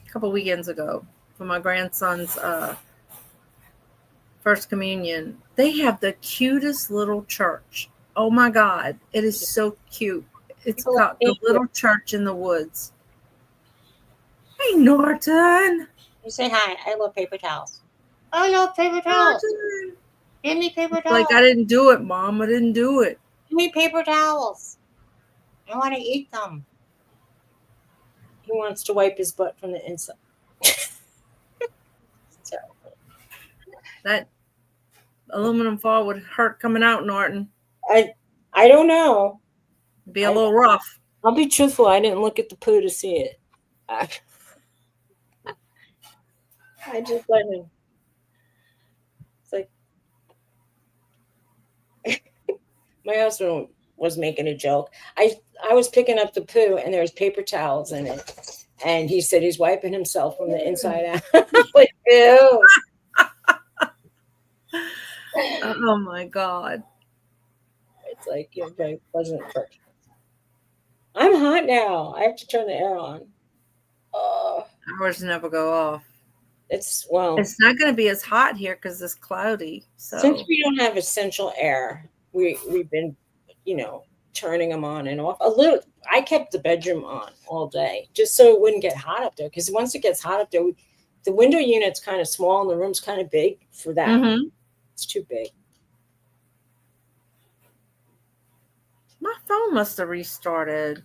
a couple weekends ago for my grandson's first communion. They have the cutest little church. Oh my God. It is so cute. It's got the little church in the woods. Hey, Norton. You say hi. I love paper towels. I love paper towels. Norton. Give me paper towels. Like, I didn't do it, Mom. I didn't do it. Give me paper towels. I want to eat them. He wants to wipe his butt from the inside. It's terrible. That aluminum foil would hurt coming out, Norton. I don't know. Be a little rough. I'll be truthful. I didn't look at the poo to see it. I just let him. It's like my husband was making a joke. I was picking up the poo and there was paper towels in it, and he said he's wiping himself from the inside out. Like, ew. Oh my God. It's like you're very pleasant person. I'm hot now. I have to turn the air on. Ours never go off. It's not going to be as hot here because it's cloudy. So since we don't have essential air, we've been, turning them on and off a little. I kept the bedroom on all day just so it wouldn't get hot up there. Because once it gets hot up there, the window unit's kind of small and the room's kind of big for that. Mm-hmm. It's too big. My phone must have restarted.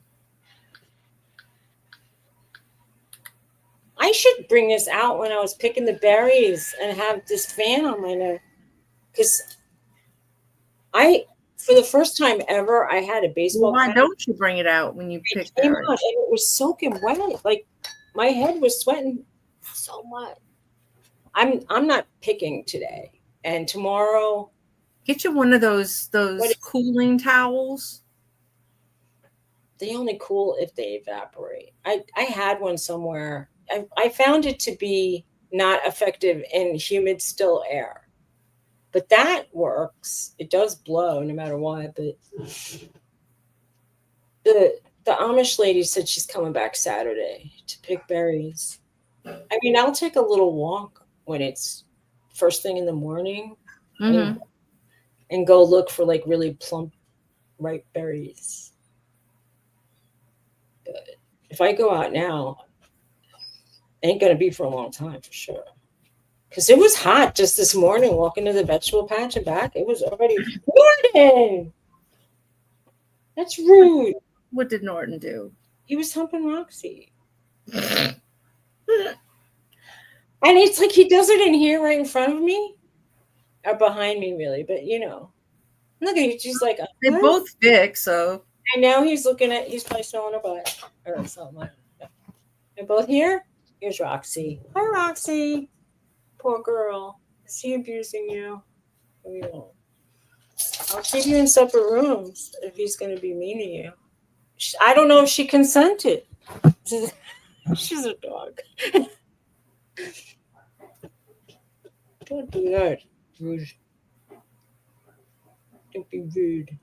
I should bring this out when I was picking the berries and have this fan on my neck. Because for the first time ever, I had a baseball. Why don't you bring it out when you pick berries? berries? And it was soaking wet. Like my head was sweating so much. I'm not picking today. And tomorrow, get you one of those cooling towels. They only cool if they evaporate. I had one somewhere. I found it to be not effective in humid, still air. But that works. It does blow no matter what. But the Amish lady said she's coming back Saturday to pick berries. I mean, I'll take a little walk when it's first thing in the morning. Mm-hmm. and go look for like really plump, ripe berries. But if I go out now, ain't gonna be for a long time for sure. Because it was hot just this morning, walking to the vegetable patch and back. It was already Norton. That's rude. What did Norton do? He was humping Roxy. And it's like he does it in here right in front of me. Or behind me, really. But, you know. Look at you. She's like, They what? both thick, so. And now he's looking at, he's probably smelling her butt. Or something. They're both here? Here's Roxy. Hi, Roxy. Poor girl. Is he abusing you? We don't. I'll keep you in separate rooms if he's going to be mean to you. I don't know if she consented. She's a dog. Don't do that. Rude. Don't be rude.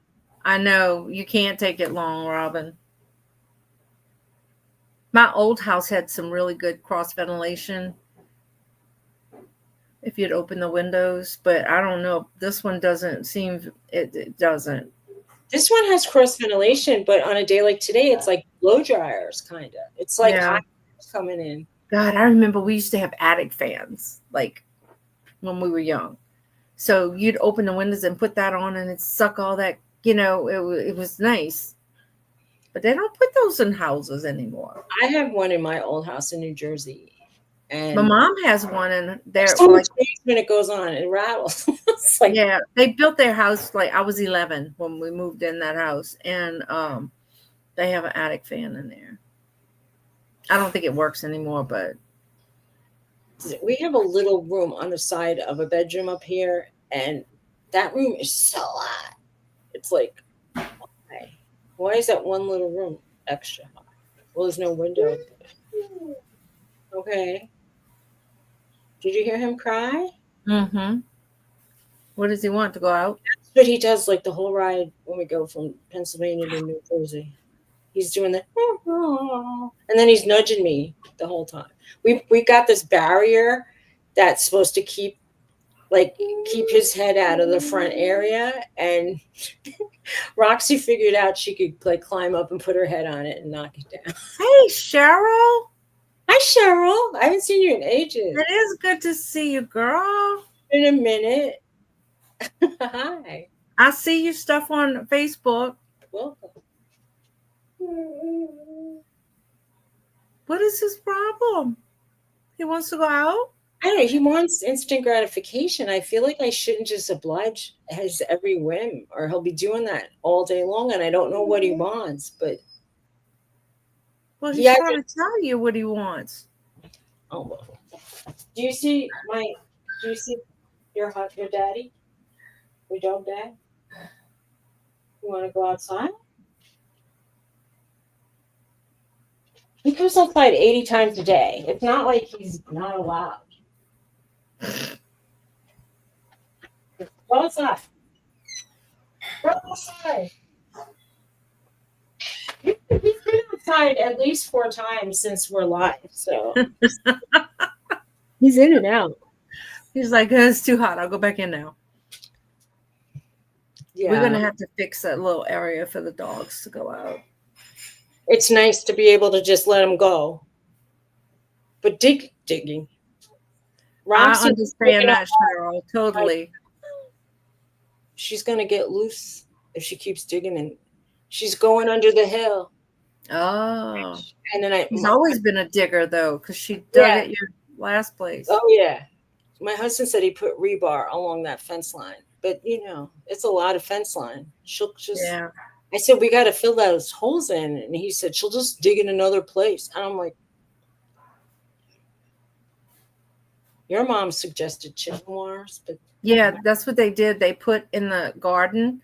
I know. You can't take it long, Robin. My old house had some really good cross ventilation if you'd open the windows, but I don't know. This one doesn't seem, it doesn't. This one has cross ventilation, but on a day like today, it's like blow dryers, kind of. It's like hot coming in. God, I remember we used to have attic fans, like when we were young. So you'd open the windows and put that on, and it'd suck all that, you know, it was nice. But they don't put those in houses anymore. I have one in my old house in New Jersey. And my mom has one, and they're like, when it goes on, it rattles. It's like, yeah, they built their house like I was 11 when we moved in that house, and they have an attic fan in there. I don't think it works anymore, but we have a little room on the side of a bedroom up here, and that room is so hot. It's like, why is that one little room extra hot? Well, there's no window. Okay. Did you hear him cry? Mm-hmm. What does he want, to go out? That's what he does, like the whole ride when we go from Pennsylvania to New Jersey. He's doing the, and then he's nudging me the whole time. We got this barrier that's supposed to keep his head out of the front area, and Roxy figured out she could like climb up and put her head on it and knock it down. Hey, Cheryl. Hi, Cheryl. I haven't seen you in ages. It is good to see you, girl. In a minute. Hi. I see your stuff on Facebook. Welcome. What is his problem? He wants to go out? I don't know. He wants instant gratification. I feel like I shouldn't just oblige his every whim, or he'll be doing that all day long, and I don't know what he wants, but well, he's trying to tell you what he wants. Oh, well. Do you see your daddy? Your dog dad? You want to go outside? He goes outside 80 times a day. It's not like he's not allowed. Go outside. Go outside. He's been outside at least 4 times since we're live, so he's in and out. He's like, it's too hot. I'll go back in now. Yeah. We're gonna have to fix that little area for the dogs to go out. It's nice to be able to just let them go. But digging. Roxy, I understand that, Cheryl. Totally. She's going to get loose if she keeps digging, and she's going under the hill. Oh. And then She's always been a digger, though, because she dug at your last place. Oh, yeah. My husband said he put rebar along that fence line. But, you know, it's a lot of fence line. She'll just... Yeah. I said, we got to fill those holes in. And he said, she'll just dig in another place. And I'm like, your mom suggested chicken wires, but yeah, that's what they did. They put in the garden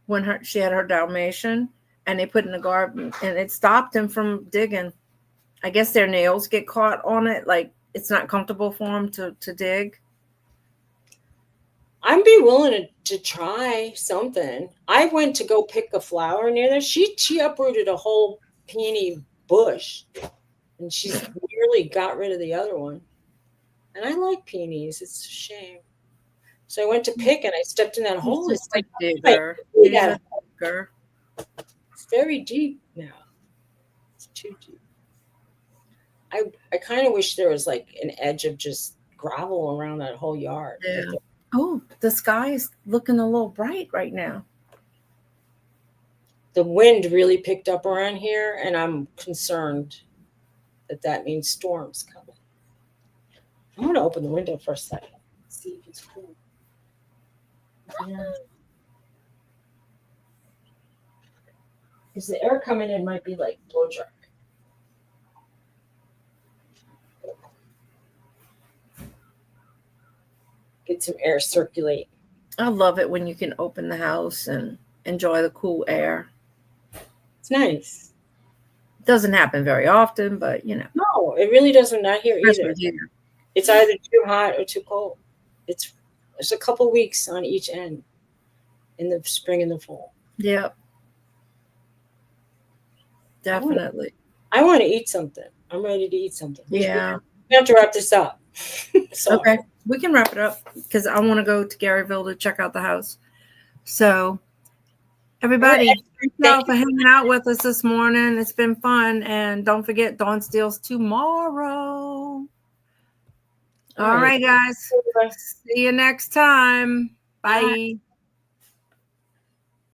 when she had her Dalmatian, and they put in the garden, and it stopped them from digging. I guess their nails get caught on it, like it's not comfortable for them to dig. I'd be willing to try something. I went to go pick a flower near there. She uprooted a whole peony bush, and she's nearly got rid of the other one. And I like peonies. It's a shame. So I went to pick and I stepped in that hole. He's It's just a like digger. like, He's yeah, a digger. it's very deep now. It's too deep. I kind of wish there was like an edge of just gravel around that whole yard. Yeah. Oh, the sky is looking a little bright right now. The wind really picked up around here, and I'm concerned that means storms coming. I'm going to open the window for a second, see if it's cool. Yeah. Because the air coming in might be like blow dry. Get some air circulate. I love it when you can open the house and enjoy the cool air. It's nice. It doesn't happen very often, but you know. No, it really doesn't. Not here either. Especially here. It's either too hot or too cold. It's a couple weeks on each end in the spring and the fall. Yep. Definitely. I want to eat something. I'm ready to eat something. Yeah. We have to wrap this up. So, Okay. We can wrap it up because I want to go to Garyville to check out the house. So, everybody, thank y'all for hanging out with us this morning. It's been fun. And don't forget, Dawn Steals tomorrow. All right, guys. See you next time. Bye.